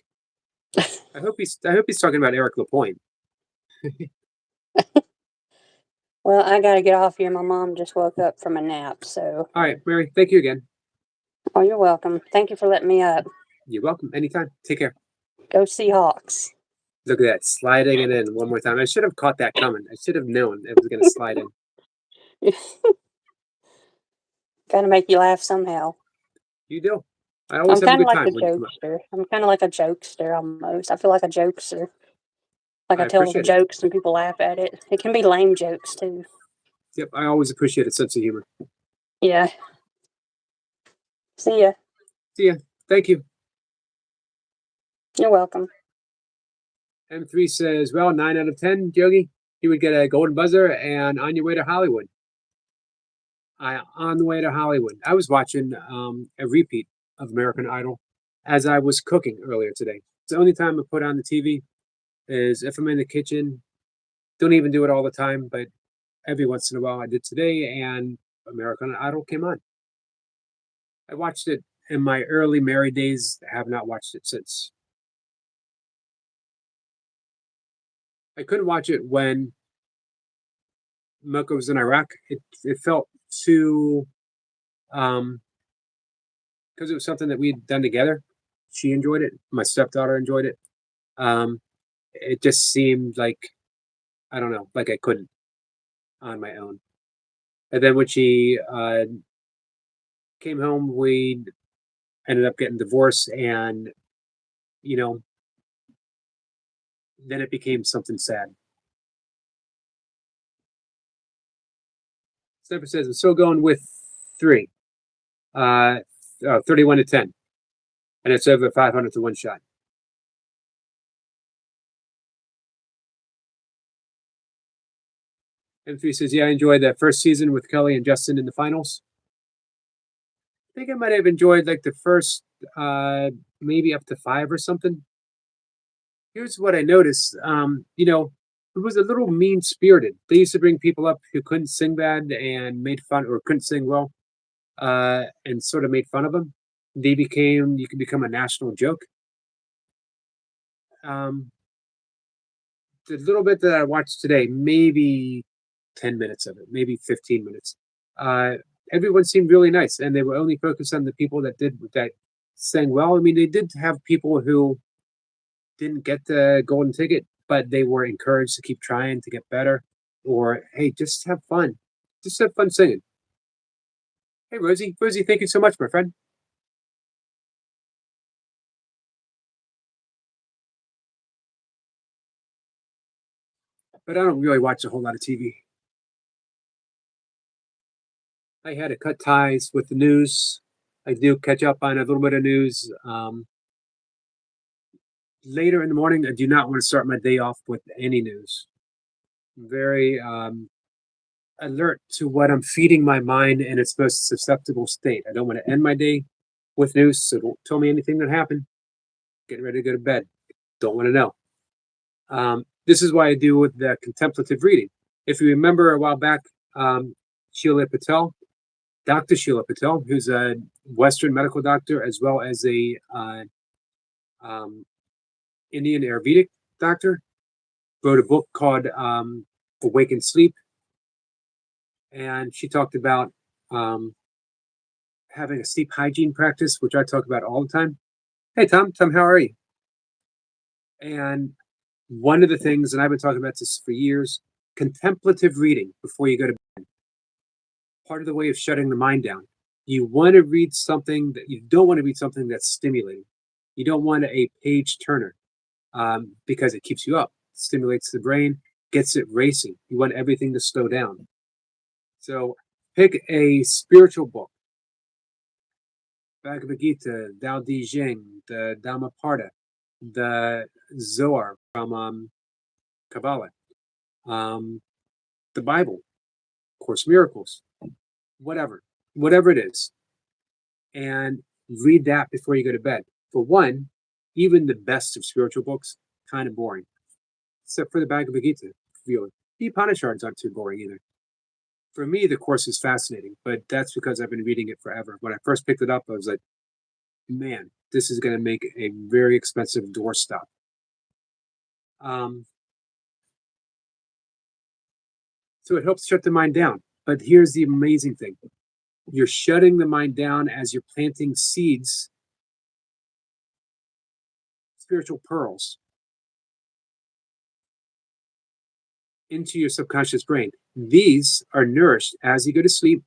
I hope he's talking about Eric Lapointe. Well, I got to get off here. My mom just woke up from a nap, so. All right, Mary, thank you again. Oh, you're welcome. Thank you for letting me up. You're welcome. Anytime. Take care. Go Seahawks. Look at that, sliding it in one more time. I should have caught that coming. I should have known it was going to slide in. Got to make you laugh somehow. You do. I always have a good time when you come up. I'm kind of like a jokester almost. I feel like a jokester. Like I tell jokes and people laugh at it. It can be lame jokes too. Yep, I always appreciate a sense of humor. Yeah. See ya. See ya. Thank you. You're welcome. M3 says, well, 9 out of 10, Yogi. You would get a golden buzzer and on your way to Hollywood. On the way to Hollywood. I was watching a repeat of American Idol as I was cooking earlier today. It's the only time I put on the TV is if I'm in the kitchen. Don't even do it all the time, but every once in a while I did today, and American Idol came on. I watched it in my early married days. I have not watched it since. I couldn't watch it when Milka was in Iraq. It felt too, because it was something that we'd done together. She enjoyed it. My stepdaughter enjoyed it. It just seemed like, I don't know, like I couldn't on my own. And then when she came home, we ended up getting divorced, and then it became something sad. Sniper says, I'm still going with 3. 31 to 10. And it's over 500 to 1 shot. M3 says, yeah, I enjoyed that first season with Kelly and Justin in the finals. I think I might have enjoyed like the first maybe up to 5 or something. Here's what I noticed. It was a little mean-spirited. They used to bring people up who couldn't sing bad and made fun, or couldn't sing well, and sort of made fun of them. You could become a national joke. The little bit that I watched today, maybe 10 minutes of it, maybe 15 minutes. Everyone seemed really nice, and they were only focused on the people that sang well. I mean, they did have people who didn't get the golden ticket, but they were encouraged to keep trying to get better, or hey, just have fun. Just have fun singing. Hey, Rosie, thank you so much, my friend. but I don't really watch a whole lot of TV. I had to cut ties with the news. I do catch up on a little bit of news. Later in the morning, I do not want to start my day off with any news. I'm very alert to what I'm feeding my mind in its most susceptible state. I don't want to end my day with news, so don't tell me anything that happened. Getting ready to go to bed. Don't want to know. This is why I do with the contemplative reading. If you remember a while back, Sheila Patel, Dr. Sheila Patel, who's a Western medical doctor as well as a Indian Ayurvedic doctor, wrote a book called Awakened Sleep. And she talked about having a sleep hygiene practice, which I talk about all the time. Hey, Tom, how are you? And one of the things, and I've been talking about this for years, contemplative reading before you go to bed. Part of the way of shutting the mind down. You want to read something that you don't want to read something that's stimulating. You don't want a page turner because it keeps you up, stimulates the brain, gets it racing. You want everything to slow down. So pick a spiritual book. Bhagavad Gita, Tao Te Ching, the Dhammapada, the Zohar from Kabbalah, the Bible, Course Miracles, whatever it is, and read that before you go to bed. For one, even the best of spiritual books, kind of boring, except for the Bhagavad Gita. Really, the Upanishads aren't too boring either. For me, the Course is fascinating, but that's because I've been reading it forever. When I first picked it up, I was like, man, this is going to make a very expensive doorstop. So it helps shut the mind down. But here's the amazing thing. You're shutting the mind down as you're planting seeds, spiritual pearls, into your subconscious brain. These are nourished as you go to sleep,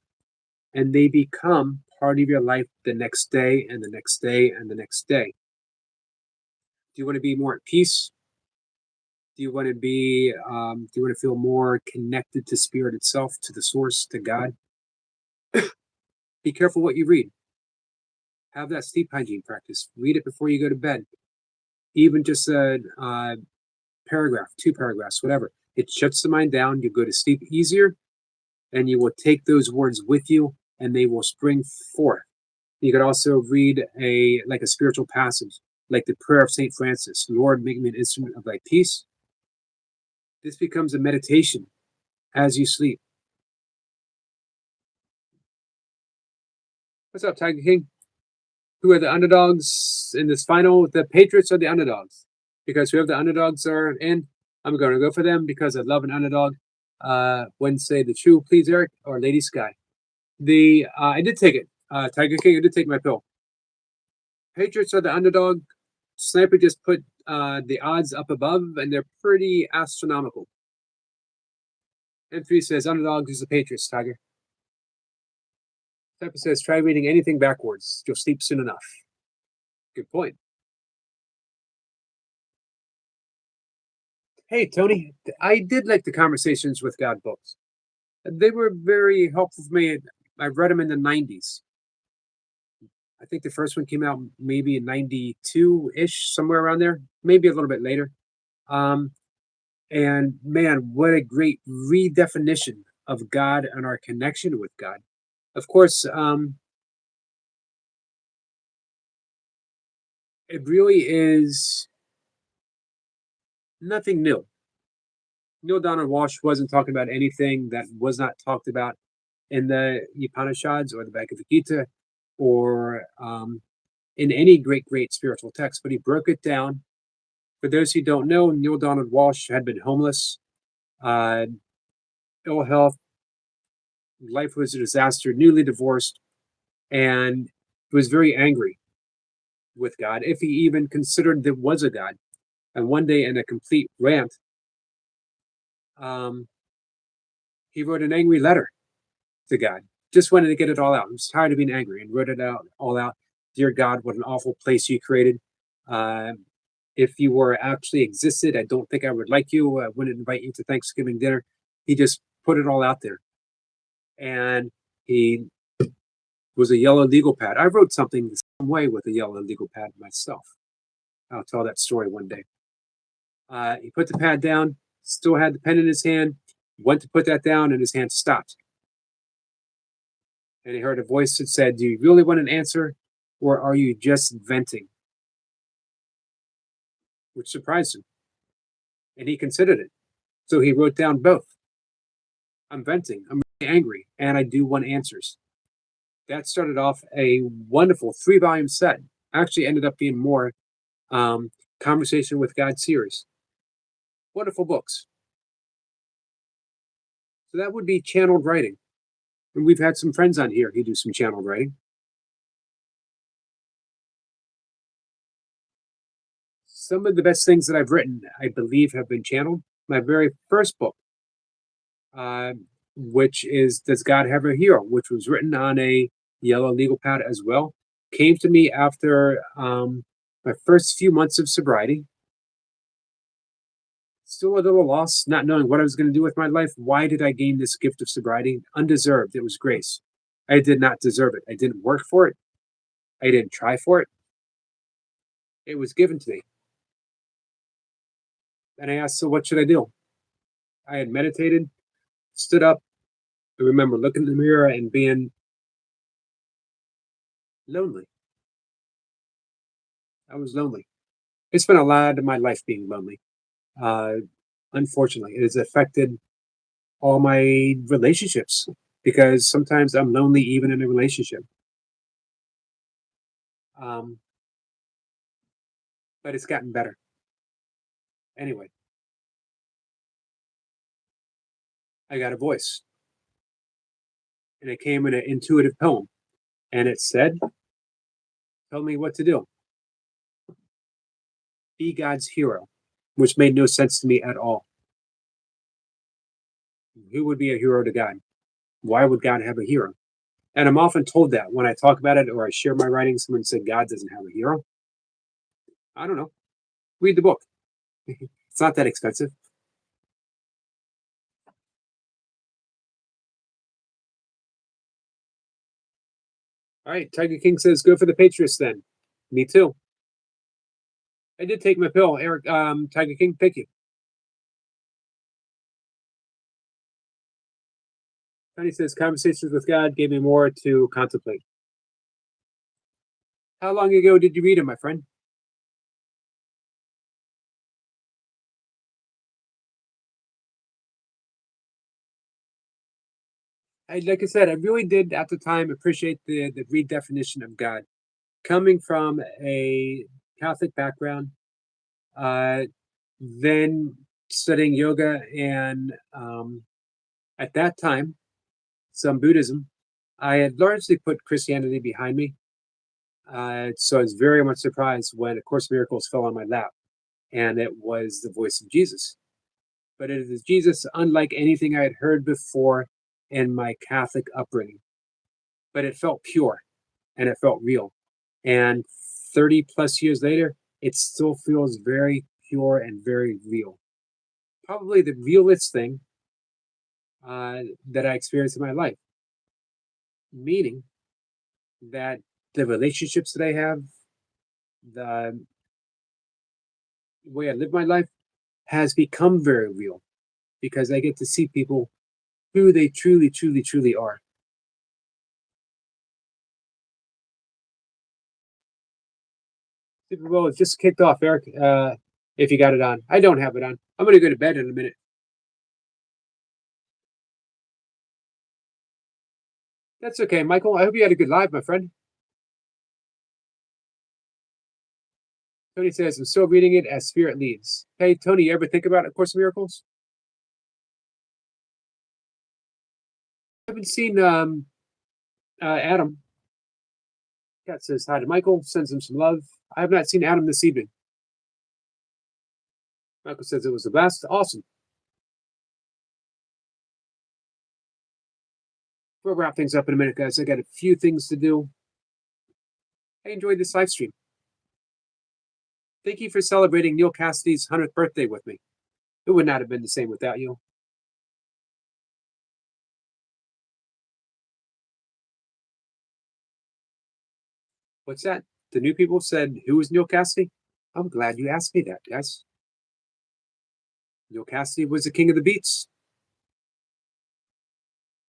and they become part of your life the next day and the next day and the next day. Do you want to be more at peace? Do you want to be? Do you want to feel more connected to spirit itself, to the source, to God? Be careful what you read. Have that sleep hygiene practice. Read it before you go to bed. Even just a paragraph, 2 paragraphs, whatever. It shuts the mind down. You go to sleep easier, and you will take those words with you, and they will spring forth. You could also read a spiritual passage, like the prayer of Saint Francis. Lord, make me an instrument of thy peace. This becomes a meditation as you sleep. What's up, Tiger King? Who are the underdogs in this final? The Patriots are the underdogs. Because whoever the underdogs are in, I'm going to go for them because I love an underdog. Wednesday, the True, please, Eric, or Lady Sky. I did take it. Tiger King, I did take my pill. Patriots are the underdog. Sniper just put the odds up above, and they're pretty astronomical. M3 says underdogs is the Patriots, Tiger. Sniper says try reading anything backwards. You'll sleep soon enough. Good point. Hey, Tony, I did like the Conversations with God books. They were very helpful for me. I read them in the 90s. I think the first one came out maybe in 92-ish, somewhere around there, maybe a little bit later. And man, what a great redefinition of God and our connection with God. Of course, it really is nothing new. Neil Donald Walsh wasn't talking about anything that was not talked about in the Upanishads or the Bhagavad Gita or in any great spiritual text, but he broke it down. For those who don't know, Neil Donald Walsh had been homeless, ill health, life was a disaster, newly divorced, and was very angry with God, if he even considered there was a God. And one day, in a complete rant, he wrote an angry letter to God. Just wanted to get it all out. I was tired of being angry and wrote it all out. Dear God, what an awful place you created. if you were actually existed, I don't think I would like you. I wouldn't invite you to Thanksgiving dinner. He just put it all out there. And he was a yellow legal pad. I wrote something the same way with a yellow legal pad myself. I'll tell that story one day. He put the pad down, still had the pen in his hand, went to put that down, and his hand stopped. And he heard a voice that said, "Do you really want an answer, or are you just venting?" Which surprised him. And he considered it. So he wrote down both. I'm venting, I'm really angry, and I do want answers. That started off a wonderful 3 volume set. Actually ended up being more Conversation with God series. Wonderful books. So that would be channeled writing. And we've had some friends on here who do some channeled writing. Some of the best things that I've written, I believe, have been channeled. My very first book, which is Does God Have a Hero?, which was written on a yellow legal pad as well, came to me after my first few months of sobriety. Still a little lost, not knowing what I was going to do with my life. Why did I gain this gift of sobriety? Undeserved. It was grace. I did not deserve it. I didn't work for it. I didn't try for it. It was given to me. And I asked, so what should I do? I had meditated, stood up. I remember looking in the mirror and being lonely. I was lonely. I spent a lot of my life being lonely. Uh, Unfortunately, it has affected all my relationships because sometimes I'm lonely even in a relationship. Um, but it's gotten better. Anyway, I got a voice, and it came in an intuitive poem, and it said, "Tell me what to do. Be God's hero," which made no sense to me at all. Who would be a hero to God? Why would God have a hero? And I'm often told that when I talk about it or I share my writings, someone said God doesn't have a hero. I don't know. Read the book. It's not that expensive. All right, Tiger King says, "Go for the Patriots." Then, me too. I did take my pill, Eric. Tiger King, thank you. Tony says, "Conversations with God gave me more to contemplate." How long ago did you read it, my friend? Like I said, I really did at the time appreciate the redefinition of God. Coming from a Catholic background, uh, then studying yoga, and at that time, some Buddhism. I had largely put Christianity behind me. So I was very much surprised when A Course in Miracles fell on my lap, and it was the voice of Jesus. But it is Jesus unlike anything I had heard before in my Catholic upbringing. But it felt pure and it felt real. And 30 plus years later, it still feels very pure and very real. Probably the realest thing that I experienced in my life, meaning that the relationships that I have, the way I live my life, has become very real because I get to see people who they truly, truly, truly are. Super Bowl is just kicked off, Eric. If you got it on, I don't have it on. I'm going to go to bed in a minute. That's okay, Michael. I hope you had a good live, my friend. Tony says, "I'm still reading it as Spirit leads." Hey, Tony, you ever think about A Course in Miracles? I haven't seen Adam. Cat says hi to Michael, sends him some love. I have not seen Adam this evening. Michael says it was the best. Awesome. We'll wrap things up in a minute, guys. I got a few things to do. I enjoyed this live stream. Thank you for celebrating Neil Cassady's 100th birthday with me. It would not have been the same without you. What's that? The new people said, who is Neil Cassady? I'm glad you asked me that, guys. Neil Cassady was the king of the beats.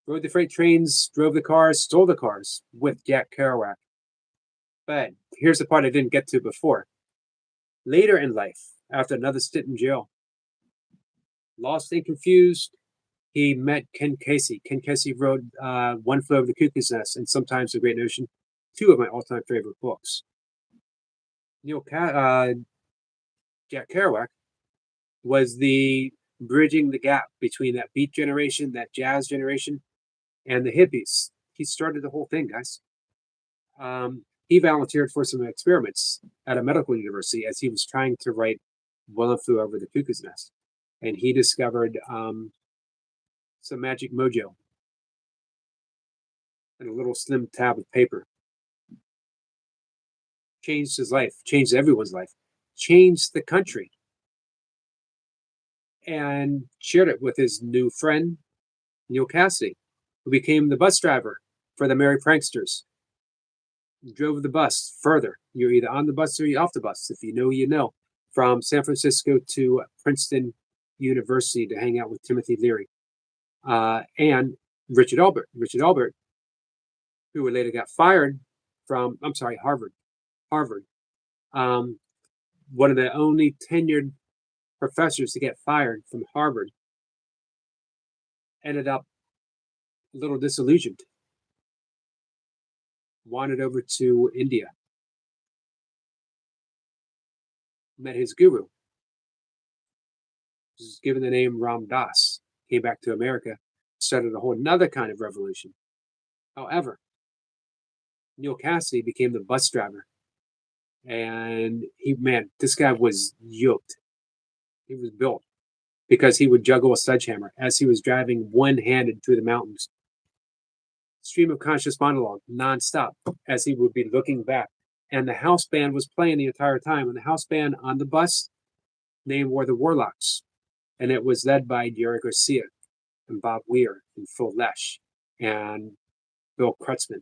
Rode the freight trains, drove the cars, stole the cars with Jack Kerouac. But here's the part I didn't get to before. Later in life, after another stint in jail, lost and confused, he met Ken Casey. Ken Casey wrote One Flew Over the Cuckoo's Nest and Sometimes the Great Ocean, two of my all-time favorite books. Jack Kerouac was the bridging the gap between that beat generation, that jazz generation, and the hippies. He started the whole thing, guys. He volunteered for some experiments at a medical university as he was trying to write One Flew Over the Cuckoo's Nest. And he discovered some magic mojo and a little slim tab of paper. Changed his life, changed everyone's life, changed the country, and shared it with his new friend, Neil Cassady, who became the bus driver for the Merry Pranksters. Drove the bus further. You're either on the bus or you're off the bus. If you know, you know. From San Francisco to Princeton University to hang out with Timothy Leary and Richard Albert. Richard Albert, who later got fired from, Harvard. One of the only tenured professors to get fired from Harvard, ended up a little disillusioned, wandered over to India, met his guru, was given the name Ram Dass, came back to America, started a whole another kind of revolution. However, Neil Cassady became the bus driver. And this guy was yoked. He was built because he would juggle a sledgehammer as he was driving one-handed through the mountains. Stream of conscious monologue nonstop as he would be looking back. And the house band was playing the entire time. And the house band on the bus, name were the Warlocks. And it was led by Jerry Garcia and Bob Weir and Phil Lesh and Bill Kreutzmann.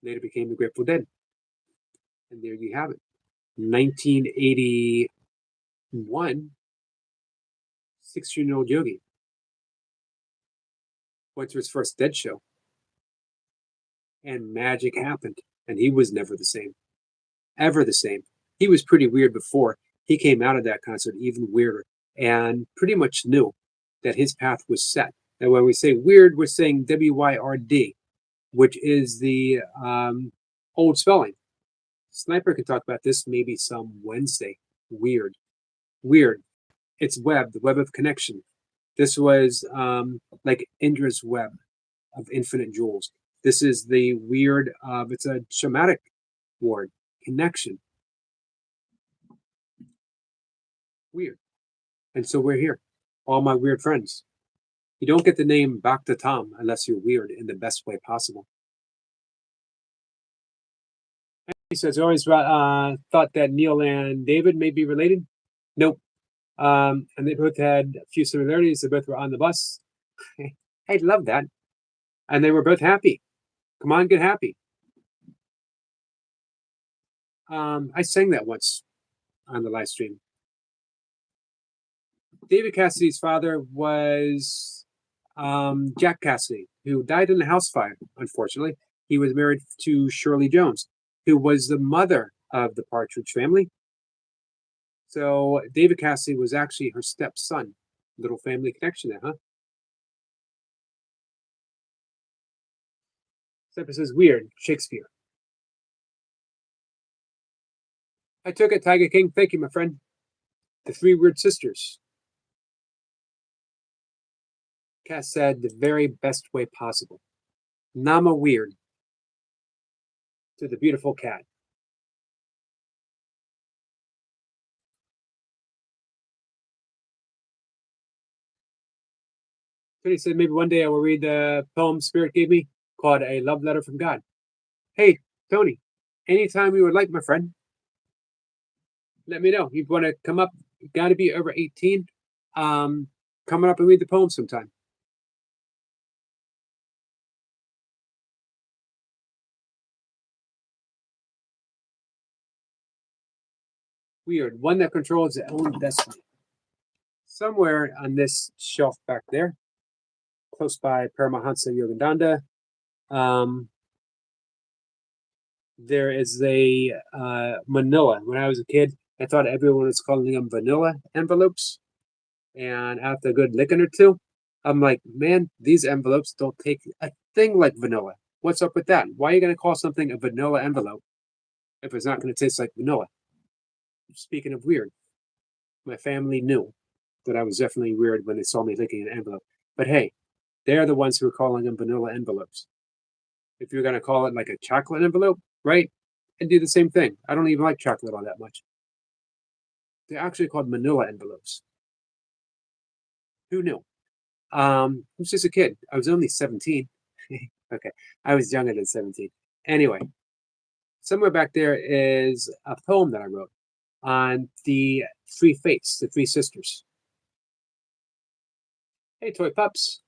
Later became the Grateful Dead. And there you have it. 1981, 16-year-old Yogi went to his first Dead show. And magic happened. And he was never the same. Ever the same. He was pretty weird before. He came out of that concert even weirder and pretty much knew that his path was set. And when we say weird, we're saying W-Y-R-D, which is the old spelling. Sniper can talk about this maybe some Wednesday. Weird. It's web, the web of connection. This was like Indra's web of infinite jewels. This is the weird, it's a shamanic word, connection. Weird. And so we're here, all my weird friends. You don't get the name Bhakta Tom unless you're weird in the best way possible. He says, I always thought that Neil and David may be related. Nope. And they both had a few similarities. They both were on the bus. I love that. And they were both happy. Come on, get happy. I sang that once on the live stream. David Cassady's father was Jack Cassady, who died in a house fire, unfortunately. He was married to Shirley Jones, who was the mother of the Partridge Family. So David Cassady was actually her stepson. Little family connection there, huh? Stepper says, weird, Shakespeare. I took it, Tiger King. Thank you, my friend. The Three Weird Sisters. Cass said the very best way possible. Nama weird to the beautiful cat. Tony said maybe one day I will read the poem Spirit gave me called A Love Letter from God. Hey, Tony, anytime you would like, my friend. let me know. You want to come up? Got to be over 18. Um, Coming up and read the poem sometime. Weird. One that controls its own destiny. Somewhere on this shelf back there, close by Paramahansa Yogananda, um, there is a manila. When I was a kid, I thought everyone was calling them vanilla envelopes. And after a good licking or two, I'm like, man, these envelopes don't take a thing like vanilla. What's up with that? Why are you going to call something a vanilla envelope if it's not going to taste like vanilla? Speaking of weird, my family knew that I was definitely weird when they saw me licking an envelope. But hey, they're the ones who are calling them vanilla envelopes. If you're going to call it like a chocolate envelope, right? And do the same thing. I don't even like chocolate all that much. They're actually called manila envelopes. Who knew? I was just a kid. I was only 17. Okay, I was younger than 17. Anyway, somewhere back there is a poem that I wrote on the three fates, the three sisters. Hey, toy pups.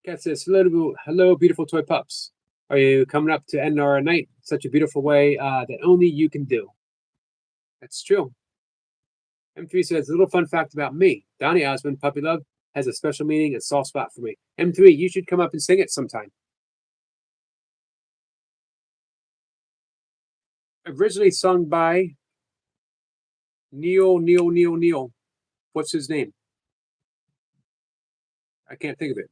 Cat says, hello, beautiful toy pups. Are you coming up to end our night such a beautiful way that only you can do? That's true. M3 says, a little fun fact about me. Donny Osmond, Puppy Love, has a special meaning and soft spot for me. M3, you should come up and sing it sometime. Originally sung by Neil. What's his name? I can't think of it.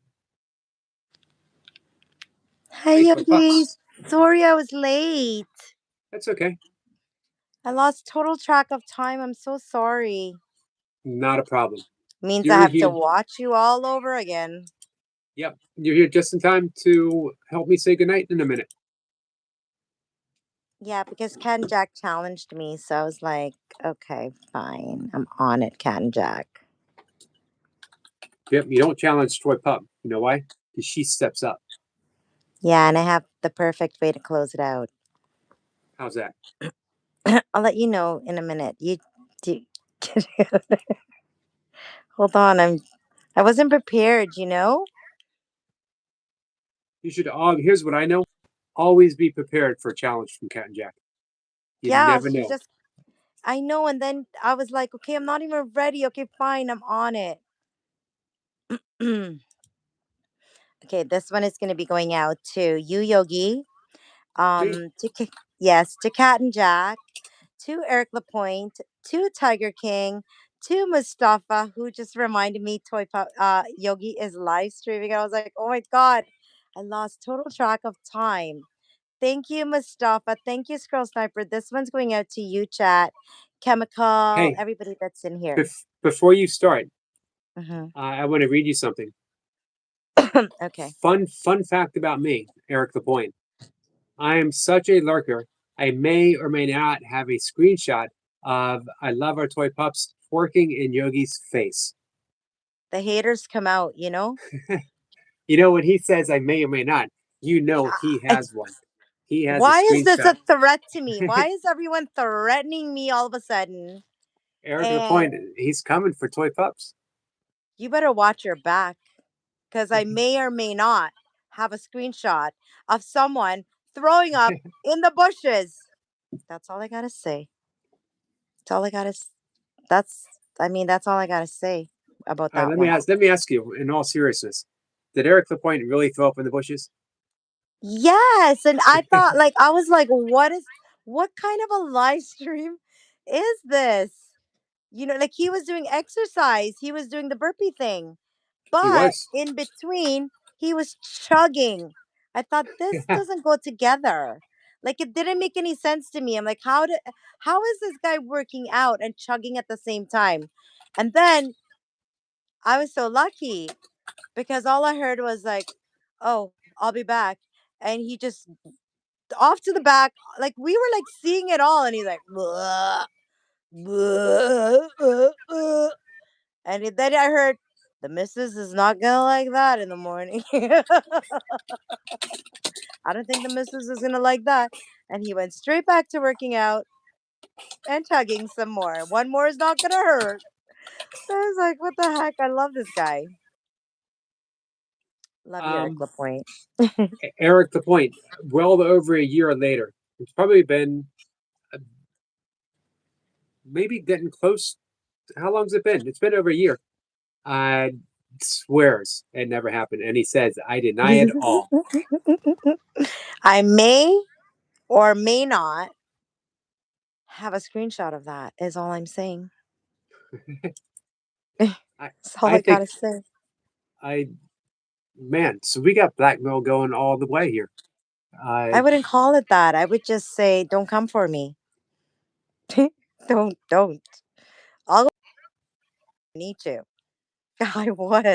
Hi, Hey, toy Yogi. pups. Sorry I was late. That's okay. I lost total track of time. I'm so sorry. Not a problem. Means I You're have to here. watch you all over again. Yep. You're here just in time to help me say goodnight in a minute. Yeah, because Cat and Jack challenged me, so I was like, okay, fine. I'm on it, Cat and Jack. Yep. You don't challenge toy pup. You know why? Because she steps up. Yeah, and I have the perfect way to close it out. How's that? I'll let you know in a minute. You do hold on, I wasn't prepared. You should all. Here's what I know. Always be prepared for a challenge from Cat and Jack. You Yeah, never she know. just I know, and then I was like, okay, I'm not even ready. Okay, fine, I'm on it. Okay, this one is going to be going out to you, Yogi. See? Yes, to Cat and Jack, to Eric Lapointe, to Tiger King, to Mustafa, who just reminded me Yogi is live streaming. I was like, oh my god, I lost total track of time. Thank you, Mustafa. Thank you, Scroll Sniper. This one's going out to you, chat, Chemical, Hey, everybody that's in here. before you start, Hmm. I want to read you something. Okay. Fun fact about me, Eric Lapointe. I am such a lurker. I may or may not have a screenshot of I love our toy pups working in Yogi's face. The haters come out, You know, when he says I may or may not, you know he I has one. He has a Why is this screenshot. a threat to me? Why is everyone threatening me all of a sudden? Eric And Lapointe, he's coming for toy pups. you better watch your back because I may or may not have a screenshot of someone throwing up in the bushes. That's all I gotta say. That's all I gotta. That's. I mean, that's all I gotta say about All right, that one. let me ask you in all seriousness. Did Eric Lapointe really throw up in the bushes? Yes, and I was like, what kind of a live stream is this? Like he was doing exercise, he was doing the burpee thing, He but was. in between, he was chugging. I thought this doesn't go together. Like it didn't make any sense to me. I'm like, how is this guy working out and chugging at the same time? And then I was so lucky because all I heard was like, "Oh, I'll be back," and he just off to the back, like we were like seeing it all, and he's like, "Bleh, bleh, and then I heard the missus is not gonna like that in the morning. I don't think the missus is gonna like that. And he went straight back to working out and tugging some more. One more is not gonna hurt. I was like, what the heck? I love this guy. Love you, Eric Um, Lapointe. Eric Lapointe, well over a year later. It's probably been maybe getting close. How long's it been? It's been over a year. Swears it never happened, and he says, "I deny it all." I may or may not have a screenshot of that, is all I'm saying. I, That's all I I think gotta say. I man. So we got blackmail going all the way here. I I wouldn't call it that. I would just say, don't come for me. Don't. I'll need to. I would.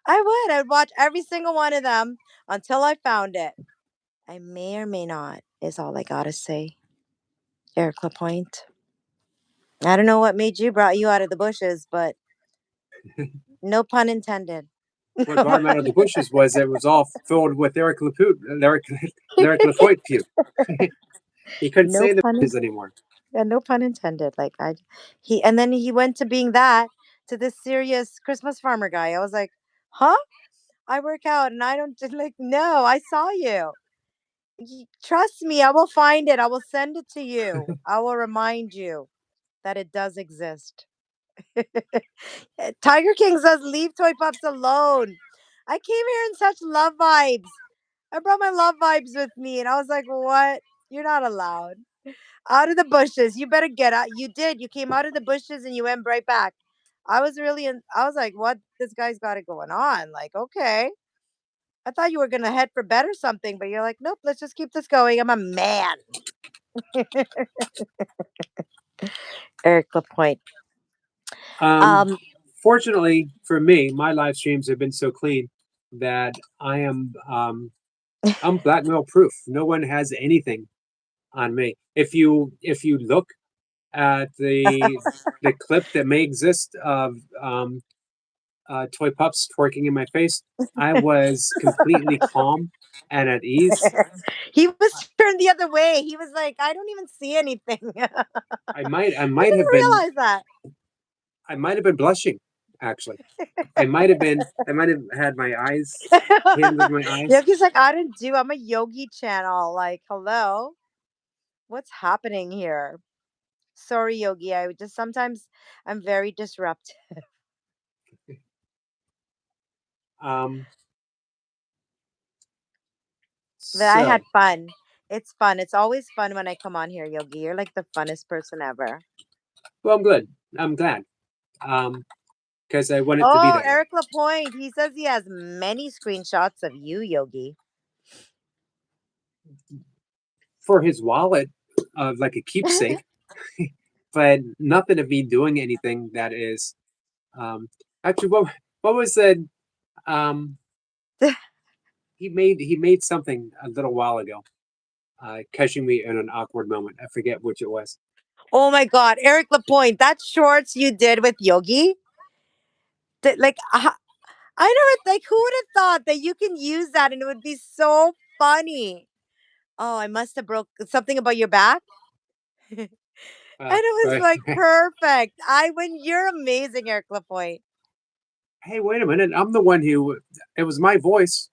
I would. I would watch every single one of them until I found it. I may or may not, is all I gotta say. Eric Lapointe. I don't know what made you brought you out of the bushes, but no pun intended. what brought him out of the bushes was it was all filled with Eric Lapointe puke. He couldn't No say the pun bushes anymore. Yeah, no pun intended. And then he went to being that to this serious Christmas farmer guy. I was like, huh? I work out and I don't just like, no, I saw you. Trust me, I will find it. I will send it to you. I will remind you that it does exist. Tiger King says, leave toy pups alone. I came here in such love vibes. I brought my love vibes with me, and I was like, what? You're not allowed. Out of the bushes. You better get out. You did. You came out of the bushes and you went right back. I was like, what? This guy's got it going on. Like, okay. I thought you were going to head for bed or something, but you're like, nope, let's just keep this going. I'm a man. Eric Lapointe. Um, Um, Fortunately for me, my live streams have been so clean that I'm blackmail proof. No one has anything on me. If you look at the clip that may exist of toy pups twerking in my face, I was completely calm and at ease. he was turned the other way. He was like, I don't even see anything. I I might I didn't might have been realize that. I might have been blushing actually. I might have had my eyes hands over my eyes. Yogi's like, I didn't do. I'm a yogi channel. Like, hello, what's happening here? Sorry, Yogi. I just sometimes I'm very disruptive, Um, but I had so fun. It's fun. It's always fun when I come on here, Yogi. You're like the funnest person ever. well, I'm good. I'm glad. Because I want it to be Oh, that way. Eric Lapointe. He says he has many screenshots of you, Yogi. For his wallet, like a keepsake, but nothing of me doing anything that is. Actually, what was that? Um, he made something a little while ago, catching me in an awkward moment. I forget which it was. Oh my God, Eric Lapointe. That shorts you did with Yogi. Like, I never like. Who would have thought that you can use that and it would be so funny? Oh, I must have broke something about your back. And it was But like perfect. You're amazing, Eric Lapointe. hey, wait a minute! I'm the one who. It was my voice.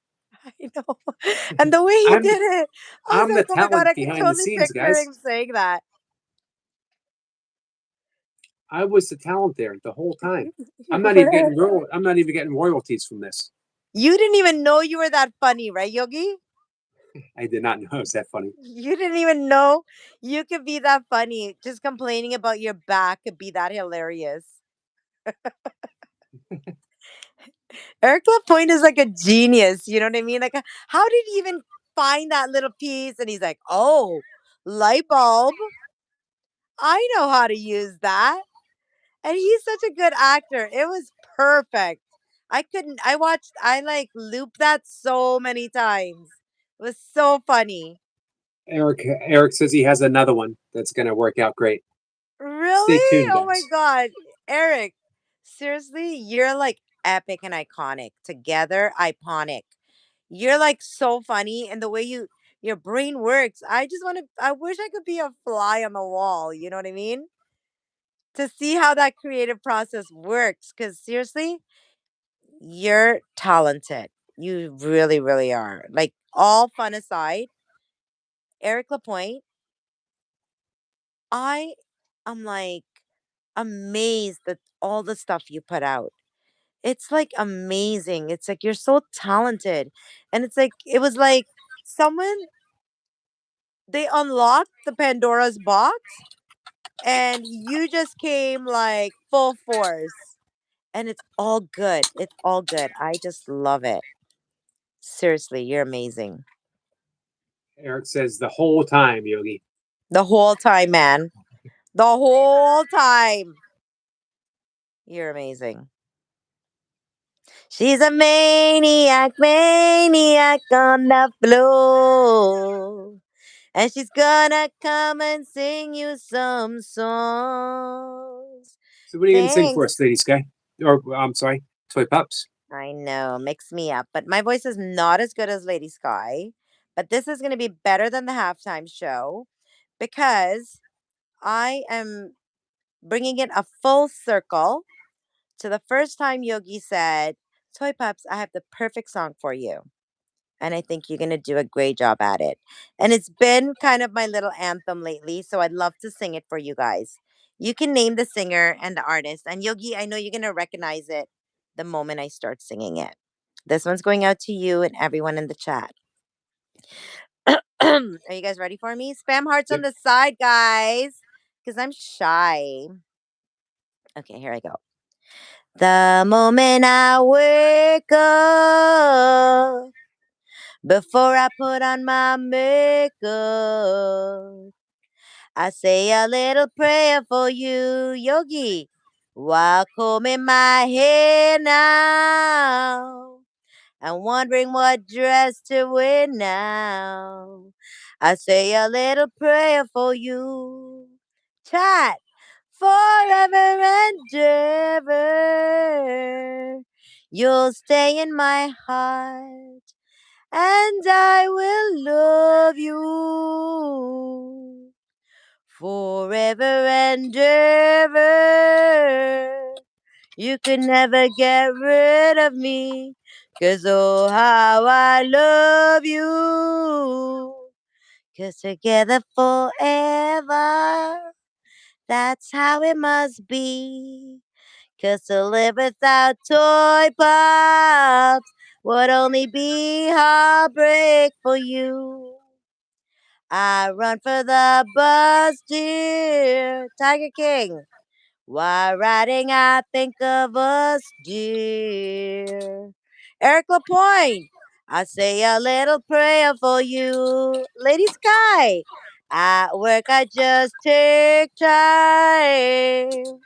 I know. And the way he I'm did it, I was I'm the like, oh my God, talent I can behind the totally scenes, picture guys. him saying that. I was the talent there the whole time. You were. I'm not even getting royalties from this. You didn't even know you were that funny, right, Yogi? I did not know it was that funny. You didn't even know you could be that funny. Just complaining about your back could be that hilarious. Eric Lapointe is like a genius. You know what I mean? Like, how did he even find that little piece? And he's like, oh, light bulb. I know how to use that. And he's such a good actor. It was perfect. I like looped that so many times. It was so funny. Eric says he has another one that's going to work out great. Stay Really? tuned, Oh my guys. God. Eric, seriously, you're like epic and iconic. Together, iconic. You're like so funny, and the way your brain works. I wish I could be a fly on the wall, you know what I mean? To see how that creative process works. Cause seriously, you're talented. You really, really are. Like all fun aside, Eric Lapointe, I am like amazed at all the stuff you put out. It's like amazing. It's like you're so talented. And it's like it was like someone they unlocked the Pandora's box and you just came like full force. And it's all good. It's all good. I just love it. Seriously, you're amazing. Eric says the whole time, Yogi. The whole time, man. The whole time. You're amazing. She's a maniac, maniac on the floor. And she's gonna come and sing you some songs. So what are you going to sing for Thanks. us, Lady Sky? Or I'm sorry, Toy Pups. I know, mix me up. But my voice is not as good as Lady Sky. But this is going to be better than the halftime show because I am bringing it a full circle to the first time Yogi said, Toy Pups, I have the perfect song for you. And I think you're going to do a great job at it. And it's been kind of my little anthem lately, so I'd love to sing it for you guys. You can name the singer and the artist. And Yogi, I know you're going to recognize it the moment I start singing it. This one's going out to you and everyone in the chat. Are you guys ready for me? Spam hearts on Yep. the side, guys, because I'm shy. Okay, here I go. The moment I wake up, before I put on my makeup, I say a little prayer for you, Yogi, while combing my hair now. I'm wondering what dress to wear now. I say a little prayer for you. Chat forever and ever. You'll stay in my heart, and I will love you forever and ever. You can never get rid of me, 'cause oh, how I love you. 'Cause together forever, that's how it must be. 'Cause to live without toy pops would only be heartbreak for you. I run for the bus, dear. Tiger King. While riding, I think of us, dear. Eric Lapointe. I say a little prayer for you. Lady Sky. At work, I just take time.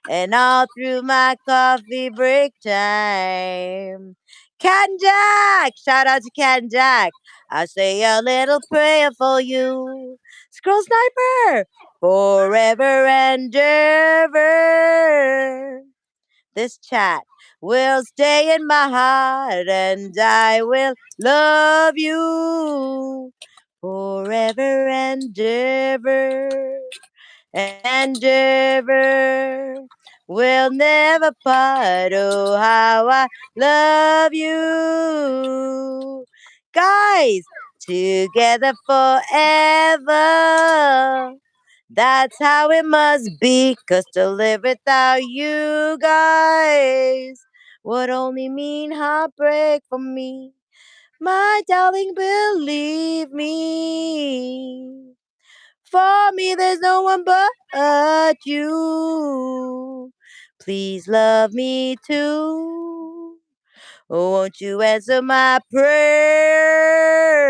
And all through my coffee break time. Cat and Jack! Shout out to Cat and Jack. I say a little prayer for you. Scroll Sniper! Forever and ever. This chat will stay in my heart and I will love you forever and ever and ever. We'll never part. Oh, how I love you. Guys, together forever. That's how it must be. 'Cause to live without you guys would only mean heartbreak for me. My darling, believe me. For me, there's no one but you. Please love me too. Won't you answer my prayer?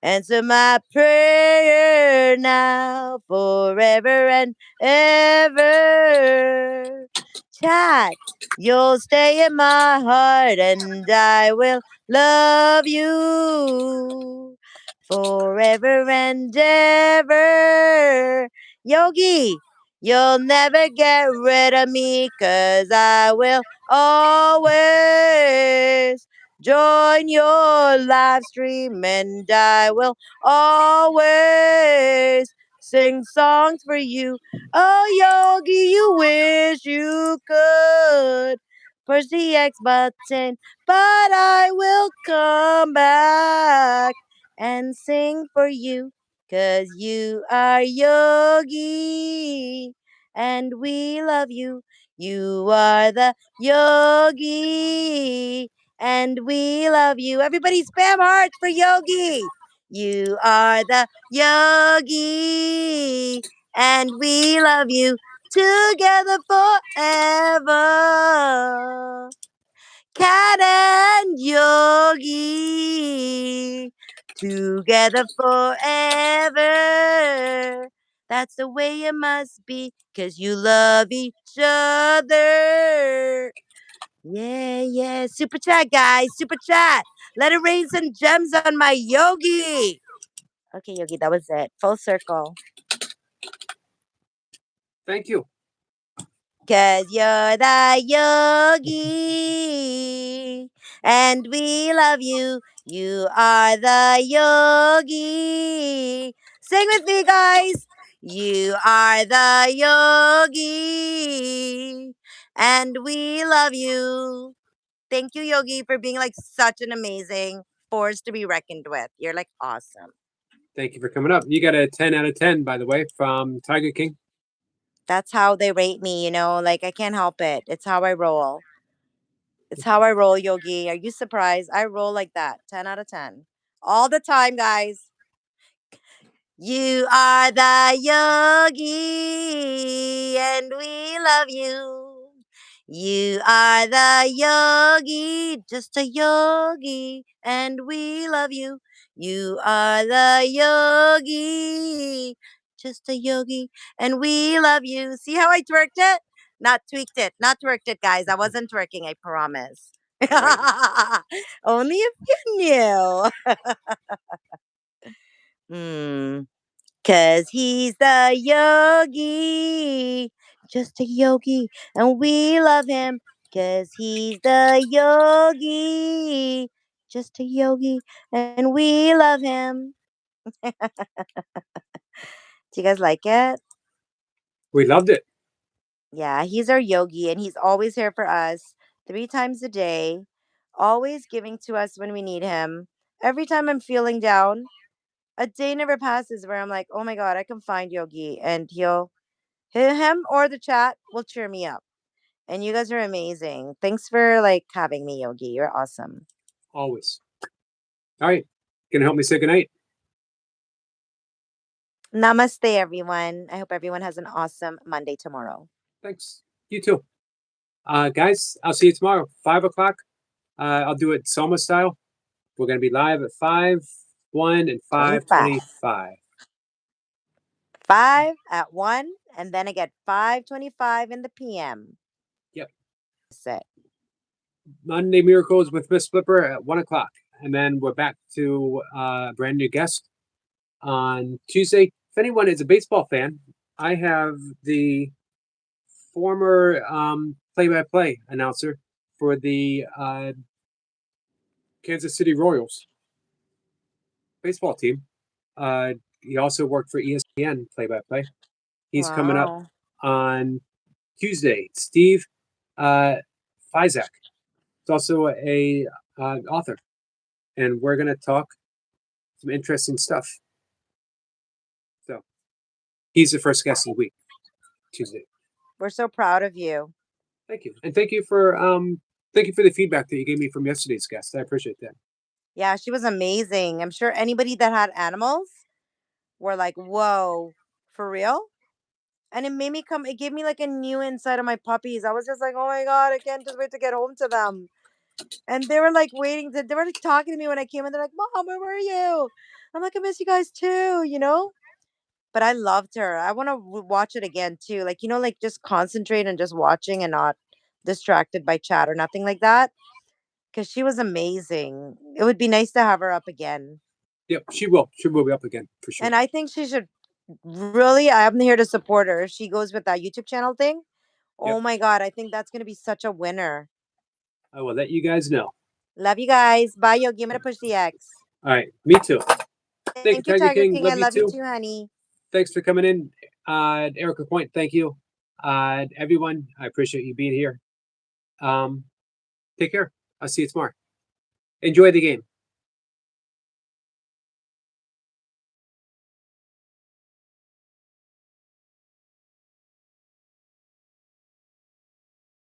Answer my prayer now, forever and ever. Chat, you'll stay in my heart, and I will love you forever and ever. Yogi, you'll never get rid of me, 'cause I will always join your live stream, and I will always sing songs for you. Oh, Yogi, you wish you could push the X button, but I will come back and sing for you, 'cause you are Yogi, and we love you. You are the Yogi, and we love you. Everybody spam hearts for Yogi. You are the Yogi, and we love you together forever. Cat and Yogi, together forever. That's the way it must be, 'cause you love each other. Yeah. Super chat, guys. Super chat. Let it rain some gems on my Yogi. Okay, Yogi, that was it. Full circle. Thank you. 'Cause you're the Yogi, and we love you. You are the Yogi. Sing with me, guys. You are the Yogi, and we love you. Thank you, Yogi, for being like such an amazing force to be reckoned with. You're like awesome. Thank you for coming up. You got a 10 out of 10, by the way, from Tiger King. That's how they rate me, like I can't help it. It's how I roll. It's how I roll, Yogi. Are you surprised? I roll like that. 10 out of 10. All the time, guys. You are the Yogi, and we love you. You are the Yogi, just a Yogi, and we love you. You are the Yogi, just a Yogi, and we love you. See how I twerked it? Not tweaked it, not twerked it, guys. I wasn't twerking, I promise. Right. Only if you knew. Hmm. 'Cause he's the Yogi, just a Yogi, and we love him. 'Cause he's the Yogi, just a Yogi, and we love him. Do you guys like it? We loved it. Yeah, he's our Yogi, and he's always here for us 3 times a day, always giving to us when we need him. Every time I'm feeling down, a day never passes where I'm like, oh my God, I can find Yogi, and him or the chat will cheer me up. And you guys are amazing. Thanks for like having me, Yogi. You're awesome. Always. All right. Gonna help me say goodnight? Namaste, everyone. I hope everyone has an awesome Monday tomorrow. Thanks. You too. Guys, I'll see you tomorrow, 5 o'clock. I'll do it Soma style. We're gonna be live at 5, 1, and 25. 5:25. 5 at 1, and then again 5:25 in the PM. Yep. That's it. Monday Miracles with Miss Flipper at 1 o'clock. And then we're back to a brand new guest on Tuesday. If anyone is a baseball fan, I have the former play-by-play announcer for the Kansas City Royals baseball team. He also worked for ESPN play-by-play. He's coming up Wow. on Tuesday. Steve Fizak. He's also a author, and we're going to talk some interesting stuff. So he's the first guest of the week, Tuesday. We're so proud of you. Thank you, and thank you for the feedback that you gave me from yesterday's guest. I appreciate that. Yeah, she was amazing. I'm sure anybody that had animals were like, whoa, for real? And it gave me like a new insight of my puppies. I was just like, oh my God, I can't just wait to get home to them. And they were like they were like talking to me when I came in. They're like, Mom, where were you? I'm like, I miss you guys too. But I loved her. I want to watch it again too. Like, like just concentrate and just watching and not distracted by chat or nothing like that. Because she was amazing. It would be nice to have her up again. Yep, she will. She will be up again for sure. And I think she should really, I'm here to support her. If she goes with that YouTube channel thing, oh Yep. my God, I think that's going to be such a winner. I will let you guys know. Love you guys. Bye, Yogi. I'm gonna push the X. All right, me too. Thank you, Tiger King. I love you too, honey. Thanks for coming in. Erica Point, thank you. Everyone, I appreciate you being here. Take care. I'll see you tomorrow. Enjoy the game.